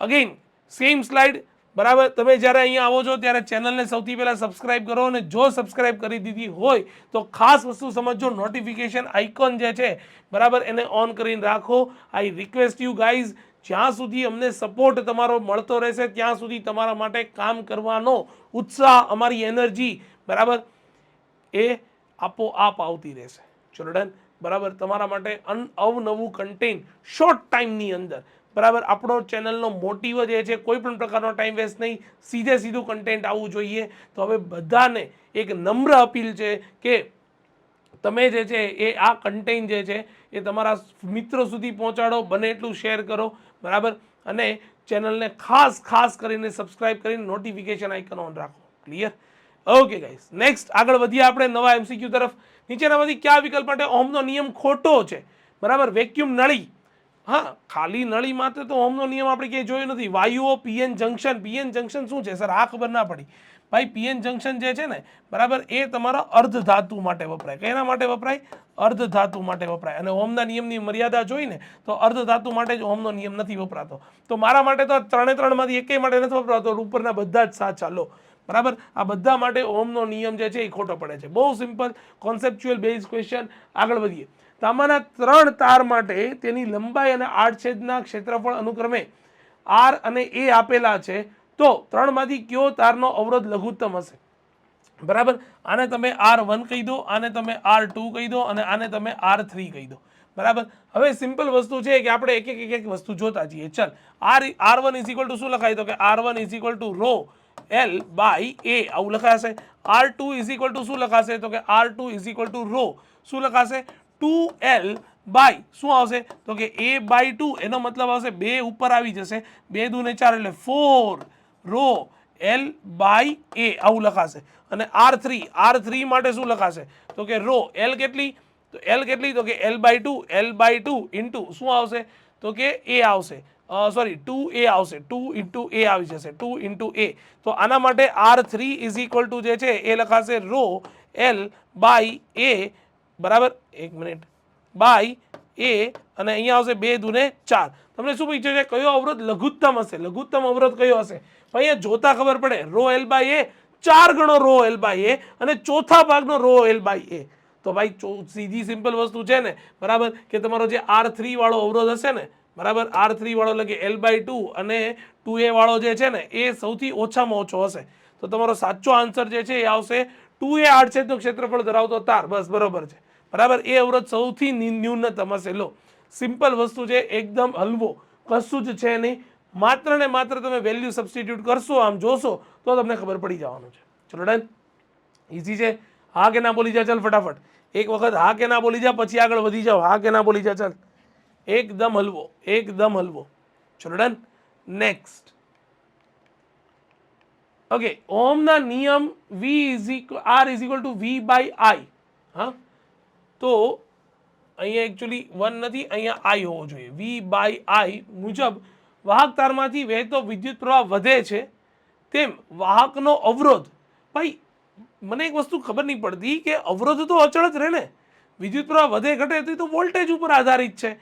S1: again same slide. બરાબર, તમે જ્યારે અહીંયા આવો છો ત્યારે ચેનલને સૌથી પહેલાં સબસ્ક્રાઇબ કરો અને જો સબસ્ક્રાઇબ કરી દીધી હોય તો ખાસ વસ્તુ સમજો, નોટિફિકેશન આઇકોન જે છે બરાબર એને ઓન કરીને રાખો. આઈ રિક્વેસ્ટ યુ ગાઈઝ, જ્યાં સુધી અમને સપોર્ટ તમારો મળતો રહેશે ત્યાં સુધી તમારા માટે કામ કરવાનો ઉત્સાહ, અમારી એનર્જી બરાબર એ આપોઆપ આવતી રહેશે. ચલો ડન. બરાબર, તમારા માટે અવનવું કન્ટેન્ટ શોર્ટ ટાઈમની અંદર. બરાબર, આપણો ચેનલનો મોટિવ જ એ છે કોઈ પણ પ્રકારનો ટાઈમ વેસ્ટ નહીં, સીધું કન્ટેન્ટ આવવું જોઈએ. તો હવે બધાને એક નમ્ર અપીલ છે કે તમે જે છે એ આ કન્ટેન્ટ જે છે એ તમારા મિત્રો સુધી પહોંચાડો, બને એટલું શેર કરો. બરાબર, અને ચેનલને ખાસ કરીને સબસ્ક્રાઇબ કરીને નોટિફિકેશન આઇકન ઓન રાખો. ક્લિયર? ઓકે ગાઈસ, નેક્સ્ટ આગળ વધીએ આપણે નવા એમસીક્યુ તરફ. નીચેનામાંથી કયા વિકલ્પ માટે ઓહમનો નિયમ ખોટો છે? બરાબર, વેક્યુમ નળી. હા, ખાલી નળી માટે તો ઓહમનો નિયમ આપણે ક્યાંય જોયો નથી. વાયુઓ પીએન જંકશન, પીએન જંકશન શું છે સર, આ ખબર ના પડી ભાઈ. પીએન જંકશન જે છે ને બરાબર એ તમારા અર્ધ ધાતુ માટે વપરાય. કેના માટે વપરાય? અર્ધ ધાતુ માટે વપરાય. અને ઓહમના નિયમની મર્યાદા જોઈને તો અર્ધ ધાતુ માટે જ ઓહમનો નિયમ નથી વપરાતો. તો મારા માટે તો ત્રણેયમાંથી એકેય માટે નથી વપરાતો. ઉપરના બધા જ સાચા લો. બરાબર, આ બધા માટે ઓહમનો નિયમ જે છે એ ખોટો પડે છે. બહુ સિમ્પલ કોન્સેપ્ચ્યુઅલ બેઝ ક્વેશ્ચન. આગળ વધીએ. તાંબાના 3 તાર માટે તેની લંબાઈ અને આડછેદના ક્ષેત્રફળ અનુક્રમે આર અને એ આપેલા છે, તો 3માંથી કયો તારનો અવરોધ લઘુત્તમ હશે? બરાબર, આને તમે R1 કહી દો, આને તમે R2 કહી દો અને આને તમે R3 કહી દો. બરાબર, હવે સિમ્પલ વસ્તુ છે કે આપણે એક વસ્તુ જોતા જઈએ. ચાલ, R1 ઇઝ ઇક્વલ ટુ શું લખાય? તો કે R1 is equal to rho L by A આવું લખાશે. R2 ઇઝ ઇક્વલ ટુ શું લખાશે? તો કે R2 is equal to row શું લખાશે? 2L બાય શું આવશે? તો કે A બાય 2. એનો મતલબ આવશે 2 ઉપર આવી જશે, 2 દૂને 4 એટલે 4 રો L બાય A આવું લખાશે. અને R3 માટે શું લખાશે? તો કે રો L કેટલી? તો L કેટલી? તો કે L બાય 2 ઇન્ટુ શું આવશે? તો કે A આવશે. સોરી 2A આવશે. 2 ઇન્ટુ A આવી જશે, 2 ઇન્ટુ A. તો આના માટે R3 ઇઝ ઇક્વલ ટુ જે છે એ લખાશે રો L બાય A. બરાબર, એક મિનિટ, બાય એ અને અહીંયા આવશે 2 દૂને 4. તમને શું પૂછ્યું છે? કયો અવરોધ લઘુત્તમ હશે? લઘુત્તમ અવરોધ કયો હશે? અહીંયા જોતા ખબર પડે. રો L બાય એ 4 ગણો રો L બાય એ અને ચોથા ભાગનો રો L બાય એ. તો ભાઈ સીધી સિમ્પલ વસ્તુ છે ને બરાબર, કે તમારો જે R3 વાળો અવરોધ હશે ને બરાબર, R3 વાળો એટલે કે L બાય 2 અને 2A વાળો જે છે ને એ સૌથી ઓછામાં ઓછો હશે. તો તમારો સાચો આન્સર જે છે એ આવશે 2A આડછેદનું ક્ષેત્રફળ ધરાવતો તાર. બસ બરોબર છે. બરાબર, એ અવરોધ સૌથી ન્યૂનતમ હશે. લો, સિમ્પલ વસ્તુ છે, એકદમ હલવો, કશું જ છે નહીં. માત્ર ને માત્ર તમે વેલ્યુ સબસ્ટિટ્યુટ કરશો, આમ જોશો તો તમને ખબર પડી જવાનું છે. ચલો ડન, ઇઝી છે. હા કે ના બોલી જા ચાલ ફટાફટ. એક વખત હા કે ના બોલી જા, પછી આગળ વધી જાઓ. હા કે ના બોલી જા ચાલ. એકદમ હલવો, એકદમ હલવો. ચલો ડન. નેક્સ્ટ ઓકે, ઓહમના નિયમ R is equal to V by I. હા, તો અહીંયા એકચ્યુઅલી 1 નથી, અહીંયા I હોવો જોઈએ. V બાય I મુજબ વાહક તારમાંથી વહેતો વિદ્યુત પ્રવાહ વધે છે તેમ વાહકનો અવરોધ. ભાઈ મને એક વસ્તુ ખબર નહીં પડતી કે અવરોધ તો અચળ જ રહે ને. વિદ્યુત પ્રવાહ વધે ઘટે તો વોલ્ટેજ ઉપર આધારિત છે.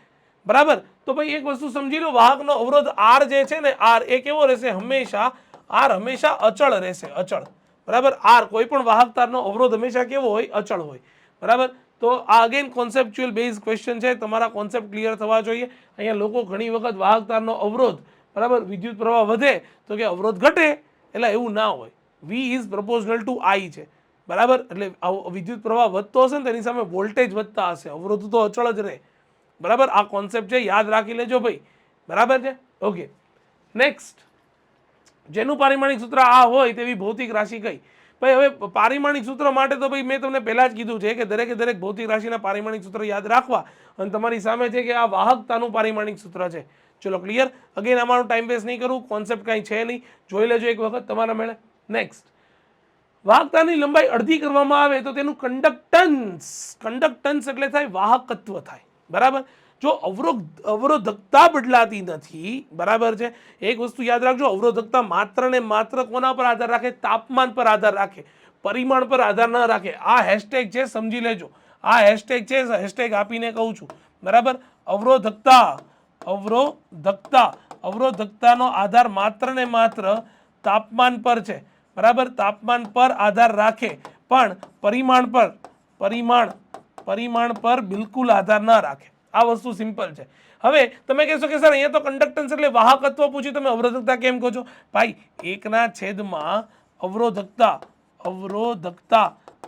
S1: બરાબર, તો ભાઈ એક વસ્તુ સમજી લો, વાહકનો અવરોધ R જે છે ને R એ કેવો રહેશે? હંમેશા R હંમેશા અચળ રહેશે, અચળ. બરાબર, R કોઈ પણ વાહક તારનો અવરોધ હંમેશા કેવો હોય? અચળ હોય. બરાબર, તો આ અગેન કોન્સેપ્ચ્યુઅલ બેઝ ક્વેશ્ચન છે. તમારા કોન્સેપ્ટ ક્લિયર થવા જોઈએ. અહીંયા લોકો ઘણી વખત વાહક તારનો અવરોધ બરાબર વિદ્યુત પ્રવાહ વધે તો કે અવરોધ ઘટે, એટલે એવું ના હોય. V ઇઝ પ્રપોઝનલ ટુ I છે. બરાબર, એટલે વિદ્યુત પ્રવાહ વધતો હશે ને તેની સામે વોલ્ટેજ વધતા હશે, અવરોધ તો અચળ જ રહે. બરાબર, આ કોન્સેપ્ટ છે, યાદ રાખી લેજો ભાઈ. બરાબર છે. ઓકે, નેક્સ્ટ, જેનું પારિમાણિક સૂત્ર આ હોય તેવી ભૌતિક રાશિ કઈ? ભાઈ હવે પારિમાણિક સૂત્ર માટે તો ભાઈ મેં તમને પહેલા જ કીધું છે કે દરેક ભૌતિક રાશિના પારિમાણિક સૂત્ર યાદ રાખવા. અને તમારી સામે છે કે આ વાહકતાનું પારિમાણિક સૂત્ર છે. ચલો ક્લિયર. અગેન અમારું ટાઈમ વેસ્ટ નહીં કરું, કોન્સેપ્ટ કાંઈ છે નહીં, જોઈ લેજો એક વખત તમારા મેળે. નેક્સ્ટ, વાહકતાની લંબાઈ અડધી કરવામાં આવે તો તેનું કંડક્ટન્સ એટલે થાય વાહકત્વ થાય, બરાબર. જો અવરોધકતા બદલાતી નથી, બરાબર છે. એક વસ્તુ યાદ રાખજો, અવરોધકતા માત્ર ને માત્ર કોના પર આધાર રાખે? તાપમાન પર આધાર રાખે, પરિમાણ પર આધાર ન રાખે. આ હેશટેગ છે, સમજી લેજો. આ હેશટેગ છે, હેશટેગ આપીને કહું છું, બરાબર. અવરોધકતાનો આધાર માત્ર ને માત્ર તાપમાન પર છે, બરાબર. તાપમાન પર આધાર રાખે, પણ પરિમાણ પર બિલકુલ આધાર ન રાખે. આ વસ્તુ સિમ્પલ છે. હવે તમે કહેશો કે સર અહીંયા તો કંડક્ટન્સ એટલે વાહકત્વ પૂછ્યું, તમે અવરોધકતા કેમ કહો છો? ભાઈ, 1/માં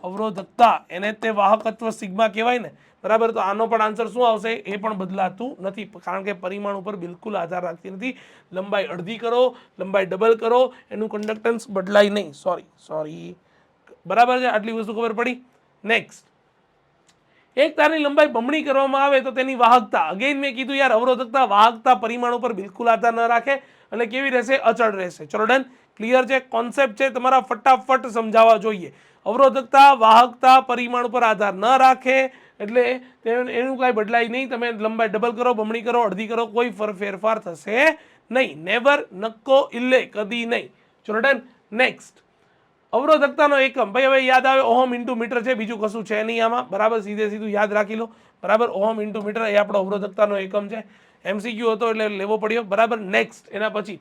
S1: અવરોધકતા એને તે વાહકત્વ સિગ્મા કહેવાય ને, બરાબર. તો આનો પણ આન્સર શું આવશે? એ પણ બદલાતું નથી, કારણ કે પરિમાણ ઉપર બિલકુલ આધાર રાખતી નથી. લંબાઈ અડધી કરો, લંબાઈ ડબલ કરો, એનું કંડક્ટન્સ બદલાય નહીં. સોરી, બરાબર છે. આટલી વસ્તુ ખબર પડી. નેક્સ્ટ, એક તારની લંબાઈ બમણી કરવામાં આવે તો તેની વાહકતા. અગેન મેં કીધું યાર, અવરોધકતા વાહકતા પરિમાણ ઉપર બિલકુલ આધાર ન રાખે, એટલે કેવી રહેશે? અચળ રહેશે. ચલો ડન, ક્લિયર છે. કોન્સેપ્ટ છે તમારા, ફટાફટ સમજાવવા જોઈએ. અવરોધકતા વાહકતા પરિમાણ ઉપર આધાર ન રાખે એટલે એનું કાંઈ બદલાય નહીં. તમે લંબાઈ ડબલ કરો, બમણી કરો, અડધી કરો, કોઈ ફેરફાર થશે નહીં. નેવર, નક્કો, ઇલ્લે, કદી નહીં. ચલો ડન. નેક્સ્ટ, અવરોધકતાનો એકમ. ભાઈ હવે યાદ આવે, ઓહમ ઇન્ટુ મીટર છે, બીજું કશું છે નહીં આમાં, બરાબર. સીધું યાદ રાખી લો, બરાબર. ઓહમ ઇન્ટુ મીટર એ આપણો અવરોધકતાનો એકમ છે. MCQ હતો એટલે લેવો પડ્યો, બરાબર. નેક્સ્ટ, એના પછી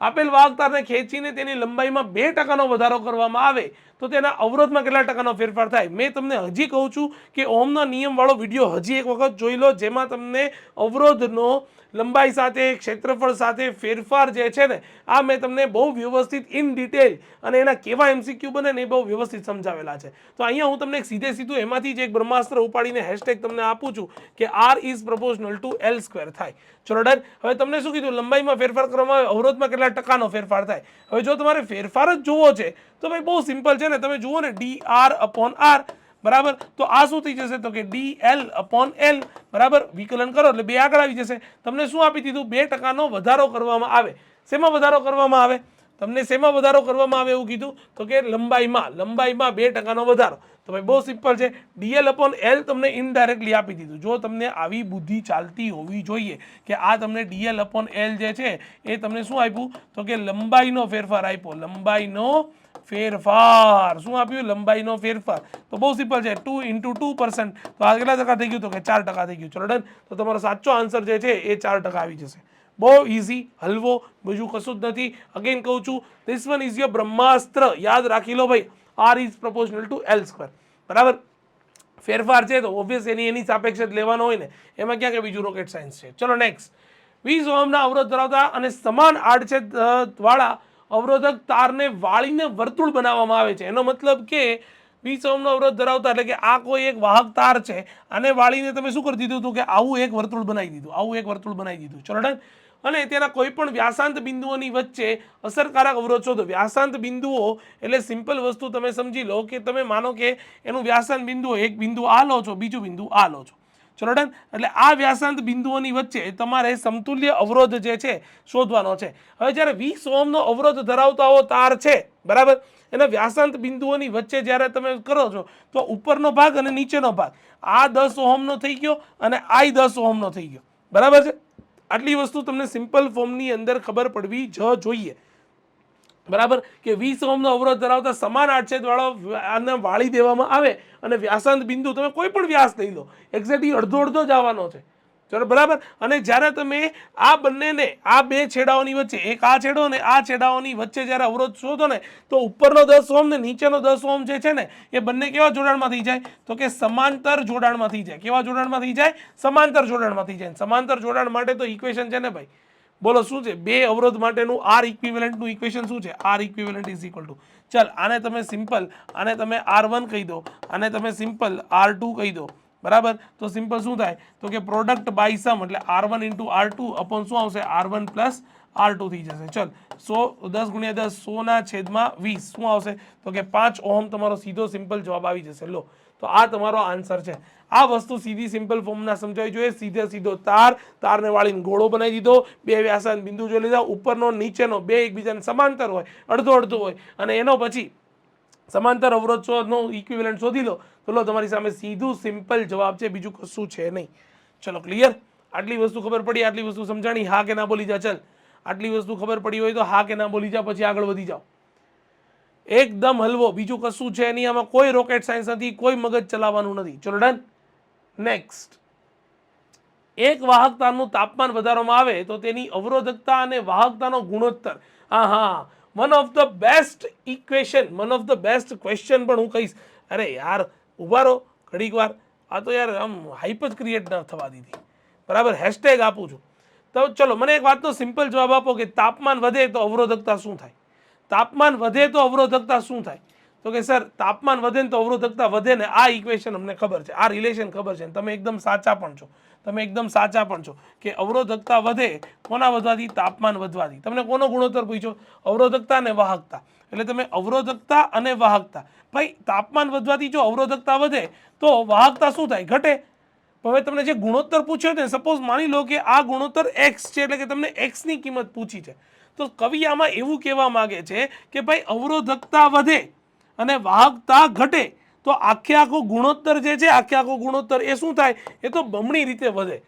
S1: આપેલ વાહકતાને ખેંચીને તેની લંબાઈમાં 2% વધારો કરવામાં આવે તો તેના અવરોધમાં કેટલા ટકાનો ફેરફાર થાય? મેં તમને હજી કહું છું કે ઓહમના નિયમવાળો વિડીયો હજી એક વખત જોઈ લો, જેમાં તમને અવરોધનો લંબાઈ સાથે, ક્ષેત્રફળ સાથે ફેરફાર જે છે ને, આ મેં તમને બહુ વ્યવસ્થિત ઇન ડિટેલ અને એના કેવા MCQ બને ને એ બહુ વ્યવસ્થિત સમજાવેલા છે. તો અહીંયા હું તમને સીધું એમાંથી જ એક બ્રહ્માસ્ત્ર ઉપાડીને હેશટેગ તમને આપું છું કે R is proportional two L² થાય. ચલો ડન. હવે તમને શું કીધું? લંબાઈમાં ફેરફાર કરવામાં આવે, અવરોધમાં કેટલા ટકાનો ફેરફાર થાય. હવે જો તમારે ફેરફાર જ જોવો છે તો ભાઈ બહુ સિમ્પલ છે ને, તમે જુઓ ને, dR/R, બરાબર. તો આ શું થઈ જશે? તો કે dL/L, બરાબર. વિકલન કરો એટલે 2 આગળ આવી જશે. તમને શું આપી દીધું? 2% વધારો કરવામાં આવે. શેમાં વધારો કરવામાં આવે? તમને શેમાં વધારો કરવામાં આવે એવું કીધું? તો કે લંબાઈમાં 2% વધારો. તો ભાઈ બહુ સિમ્પલ છે. dL/L તમને ઇનડાયરેક્ટલી આપી દીધું. જો તમને આવી બુદ્ધિ ચાલતી હોવી જોઈએ કે આ તમને dL/L જે છે એ તમને શું આપ્યું? તો કે લંબાઈનો ફેરફાર આપ્યો. લંબાઈનો ફેરફાર શું આપ્યું? લંબાઈનો ફેરફાર. તો બહુ સિમ્પલ છે. 2 × 2%. તો આ કેટલા ટકા થઈ ગયું? તો કે 4% થઈ ગયું. ચલો ડન. તો તમારો સાચો આન્સર જે છે એ 4% આવી જશે. બહુ ઇઝી, હલવો, બીજું કશું જ નથી. અગેન કહું છું, ધીસ વન ઇઝ યોર બ્રહ્માસ્ત્ર. યાદ રાખી લો ભાઈ, R is proportional two L², બરાબર. ફેરફાર છે તો ઓબ્વિયસ એની સાપેક્ષ જ લેવાનો હોય ને, એમાં ક્યાં કે બીજું રોકેટ સાયન્સ છે. ચલો નેક્સ્ટ, 20 ઓહમના અવરોધ ધરાવતા અને સમાન આડછેદ વાળા અવરોધક તારને વાળીને વર્તુળ બનાવવામાં આવે છે. એનો મતલબ કે 20 ઓહમનો અવરોધ ધરાવતા એટલે કે આ કોઈ એક વાહક તાર છે, આને વાળીને તમે શું કરી દીધું હતું? કે આવું એક વર્તુળ બનાવી દીધું. ચલો ડન. અને તેના કોઈ પણ વ્યાસાંત બિંદુઓની વચ્ચે અસરકારક અવરોધ શોધો. વ્યાસાંત બિંદુઓ એટલે સિમ્પલ વસ્તુ તમે સમજી લો કે તમે માનો કે એનું વ્યાસાંત બિંદુ, એક બિંદુ આ લો છો, બીજું બિંદુ આ લો છો. ચલો ડન. એટલે આ વ્યાસાંત બિંદુઓની વચ્ચે તમારે સમતુલ્ય અવરોધ જે છે શોધવાનો છે. હવે જ્યારે 20 ઓહમનો અવરોધ ધરાવતાઓ તાર છે, બરાબર, એના વ્યાસાંત બિંદુઓની વચ્ચે જ્યારે તમે કરો છો તો ઉપરનો ભાગ અને નીચેનો ભાગ, આ 10 ઓહમનો થઈ ગયો અને આ 10 ઓહમનો થઈ ગયો, બરાબર છે. આટલી વસ્તુ તમને સિમ્પલ ફોર્મની અંદર ખબર પડવી જ જોઈએ, બરાબર. કે 20 ઓહમનો અવરોધ ધરાવતા સમાન આડછેદવાળો આને વાળી દેવામાં આવે અને વ્યાસાંત બિંદુ તમે કોઈ પણ વ્યાસ લઈ લો, એક્ઝેક્ટલી અડધો જ આવવાનો છે. ચલો બરાબર. અને જ્યારે તમે આ બંનેને, આ બે છેડાઓની વચ્ચે, એક આ છેડો અને આ છેડાઓની વચ્ચે જ્યારે અવરોધ શોધો ને, તો ઉપરનો 10 ઓહમ ને નીચેનો 10 ઓહમ જે છે ને, એ બંને કેવા જોડાણમાં થઈ જાય? તો કે સમાંતર જોડાણમાં થઈ જાય. કેવા જોડાણમાં થઈ જાય? સમાંતર જોડાણમાં થઈ જાય. સમાંતર જોડાણ માટે તો ઇક્વેશન છે ને ભાઈ, બોલો શું છે? બે અવરોધ માટેનું R ઇક્વિવેલન્ટનું ઇક્વેશન શું છે? R equivalent is equal two, ચાલ આને તમે સિમ્પલ, આને તમે R1 કહી દો, આને તમે સિમ્પલ R2 કહી દો, બરાબર. તો સિમ્પલ શું થાય? તો કે પ્રોડક્ટ બાય સમ એટલે R1 × R2 અપોન શું આવશે? R1 + R2 થઈ જશે. ચલ 100 10 × 10 100/20 શું આવશે? તો કે 5 ઓહમ તમારો સીધો સિમ્પલ જવાબ આવી જશે. લો, તો આ તમારો આન્સર છે. આ વસ્તુ સીધી સિમ્પલ ફોર્મના સમજાવી જોઈએ. સીધો તારને વાળીને ગોળો બનાવી દીધો, બે વ્યાસાંત બિંદુ જોઈ લીધા, ઉપરનો નીચેનો બે એકબીજાને સમાંતર હોય, અડધો હોય, અને એનો પછી સમાંતર અવરોધનો ઇક્વિવેલન્ટ શોધી લો તો લો તમારી સામે સીધું સિમ્પલ જવાબ છે, બીજું કશું છે નહીં. ચલો ક્લિયર? આટલી વસ્તુ ખબર પડી, આટલી વસ્તુ સમજાણી? હા કે ના બોલી જા. ચલ આટલી વસ્તુ ખબર પડી હોય તો હા કે ના બોલી જા, પછી આગળ વધી જાઓ. એકદમ હલવો, બીજું કશું છે નહીં. આમાં કોઈ રોકેટ સાયન્સ નથી, કોઈ મગજ ચલાવવાનું નથી. ચલો ડન. નેક્સ્ટ, એક વાહકતાનું તાપમાન વધારવામાં આવે તો તેની અવરોધકતા અને વાહકતાનો ગુણોત્તર. હા, one of the best equation, one of the best question પણ હું કહીશ. અરે યાર ઉભા રહો ઘડીક વાર, આ તો યાર આમ હાઈપ જ ક્રિએટ ન થવા દીધી. બરાબર, હેશટેગ આપું છું. તો ચલો મને એક વાતનો સિમ્પલ જવાબ આપો કે તાપમાન વધે તો અવરોધકતા શું થાય? તાપમાન વધે તો અવરોધકતા શું થાય? તો કે સર તાપમાન વધે ને તો અવરોધકતા વધે ને. આ ઇક્વેશન અમને ખબર છે, આ રિલેશન ખબર છે, તમે એકદમ સાચા પણ છો. તમે એકદમ સાચા પણ છો કે અવરોધકતા વધે કોના વધવાથી? તાપમાન વધવાથી. તમને કોનો ગુણોત્તર પૂછ્યો? અવરોધકતા અને વાહકતા. એટલે તમે અવરોધકતા અને વાહકતા, ભાઈ તાપમાન વધવાથી જો અવરોધકતા વધે તો વાહકતા શું થાય? ઘટે. હવે તમને જે ગુણોત્તર પૂછ્યો છે, સપોઝ માની લો કે આ ગુણોત્તર એક્સ છે, એટલે કે તમને એક્સ ની કિંમત પૂછી છે, તો કવિ આમાં એવું કહેવા માંગે છે કે ભાઈ અવરોધકતા વધે અને વાહકતા ઘટે તો આખે આખો ગુણોત્તર જે છે, આખે આખો ગુણોત્તર એ શું થાય? એ તો બમણી રીતે વધે.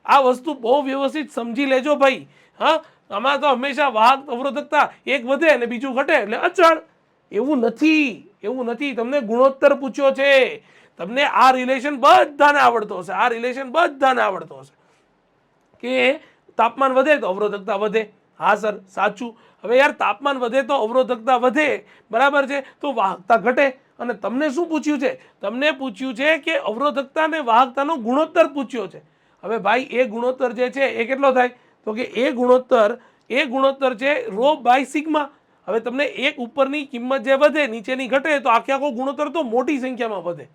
S1: આ વસ્તુ બહુ વ્યવસ્થિત સમજી લેજો ભાઈ. હા, આમાં તો હંમેશા વાહક અવરોધકતા એક વધે અને બીજું ઘટે એટલે અચળ. એવું નથી, એવું નથી. તમને ગુણોત્તર પૂછ્યો છે, તમને આ રિલેશન બધાને આવડતો હશે, આ રિલેશન બધાને આવડતો હશે કે તાપમાન વધે તો અવરોધકતા વધે. હા સર સાચું. હવે યાર તાપમાન વધે તો અવરોધકતા વધે, બરાબર છે, તો વાહકતા ઘટે. અને તમને શું પૂછ્યું છે? તમને પૂછ્યું છે કે અવરોધકતા અને વાહકતાનો ગુણોત્તર પૂછ્યો છે. હવે ભાઈ એ ગુણોત્તર જે છે એ કેટલો થાય? તો કે એ ગુણોત્તર છે રો બાય સિગ્મા. હવે તમને એક ઉપરની કિંમત જે વધે નીચેની ઘટે તો આખે આખો ગુણોત્તર તો મોટી સંખ્યામાં વધે.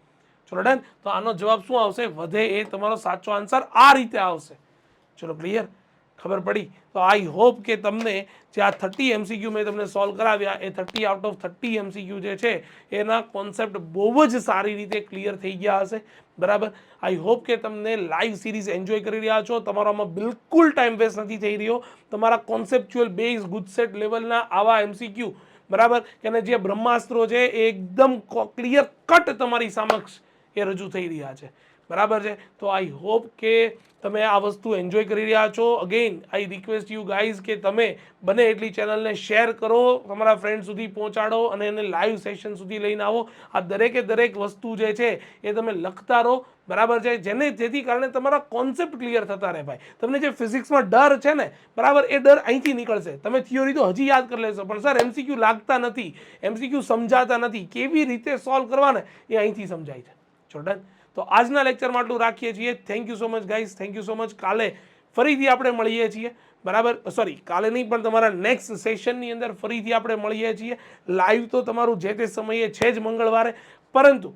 S1: ચલો ડન. તો આનો જવાબ શું આવશે? વધે. એ તમારો સાચો આન્સર આ રીતે આવશે. ચલો ક્લિયર? ખબર પડી? તો આઈ હોપ કે તમને જે આ 30 MCQ મેં તમને સોલ્વ કરાવ્યા એ 30 આઉટ ઓફ 30 MCQ જે છે એના કોન્સેપ્ટ બહુ જ સારી રીતે ક્લિયર થઈ ગયા હશે. બરાબર, આઈ હોપ કે તમને લાઈવ સિરીઝ એન્જોય કરી રહ્યા છો. તમારામાં બિલકુલ ટાઈમ વેસ્ટ નથી થઈ રહ્યો. તમારા કોન્સેપ્ચ્યુઅલ બેઝ ગુજસેટ લેવલના આવા MCQ, બરાબર, કે જે બ્રહ્માસ્ત્રો છે એ એકદમ ક્લિયર કટ તમારી સમક્ષ એ રજૂ થઈ રહ્યા છે. બરાબર છે. તો આઈ હોપ કે તમે આ વસ્તુ એન્જોય કરી રહ્યા છો. Again I request you guys કે તમે બને એટલી ચેનલને શેર કરો, તમારા ફ્રેન્ડ સુધી પહોંચાડો અને એને લાઈવ સેશન સુધી લઈને આવો. આ દરેકે દરેક વસ્તુ જે છે એ તમે લખતા રહો. બરાબર છે, જેથી કારણે તમારા કોન્સેપ્ટ ક્લિયર થતા રહે. ભાઈ તમને જે ફિઝિક્સમાં ડર છે ને, બરાબર, એ ડર અહીંથી નીકળશે. તમે થિયોરી તો હજી યાદ કરી લેશો, પણ સર MCQ લાગતા નથી, MCQ સમજાતા નથી, કેવી રીતે સોલ્વ કરવાને એ અહીંથી સમજાય છે. ચોડન. તો આજના લેક્ચરમાં આટલું રાખીએ છીએ. Thank you so much guys, thank you so much. કાલે ફરીથી આપણે મળીએ છીએ. બરાબર, સોરી કાલે નહીં પણ તમારા નેક્સ્ટ સેશનની અંદર ફરીથી આપણે મળીએ છીએ. લાઈવ તો તમારું જે તે સમયે છે જ મંગળવારે, પરંતુ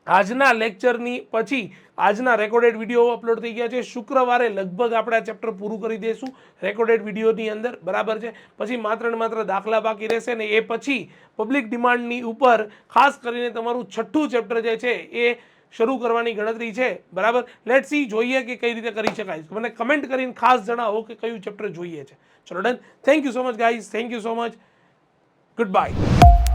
S1: આજના લેક્ચરની પછી આજના રેકોર્ડેડ વિડીયો અપલોડ થઈ ગયા છે. શુક્રવારે લગભગ આપણે આ ચેપ્ટર પૂરું કરી દઈશું રેકોર્ડેડ વિડીયોની અંદર. બરાબર છે, પછી માત્ર ને માત્ર દાખલા બાકી રહેશે ને એ પછી પબ્લિક ડિમાન્ડની ઉપર ખાસ કરીને તમારું 6થું ચેપ્ટર જે છે એ શરૂ કરવાની ગણતરી છે. બરાબર, લેટ સી, જોઈએ કે કઈ રીતે કરી શકાય. મને કમેન્ટ કરીને ખાસ જણાવો કે કયું ચેપ્ટર જોઈએ છે. ચલો done. Thank you so much guys, thank you so much. Good bye.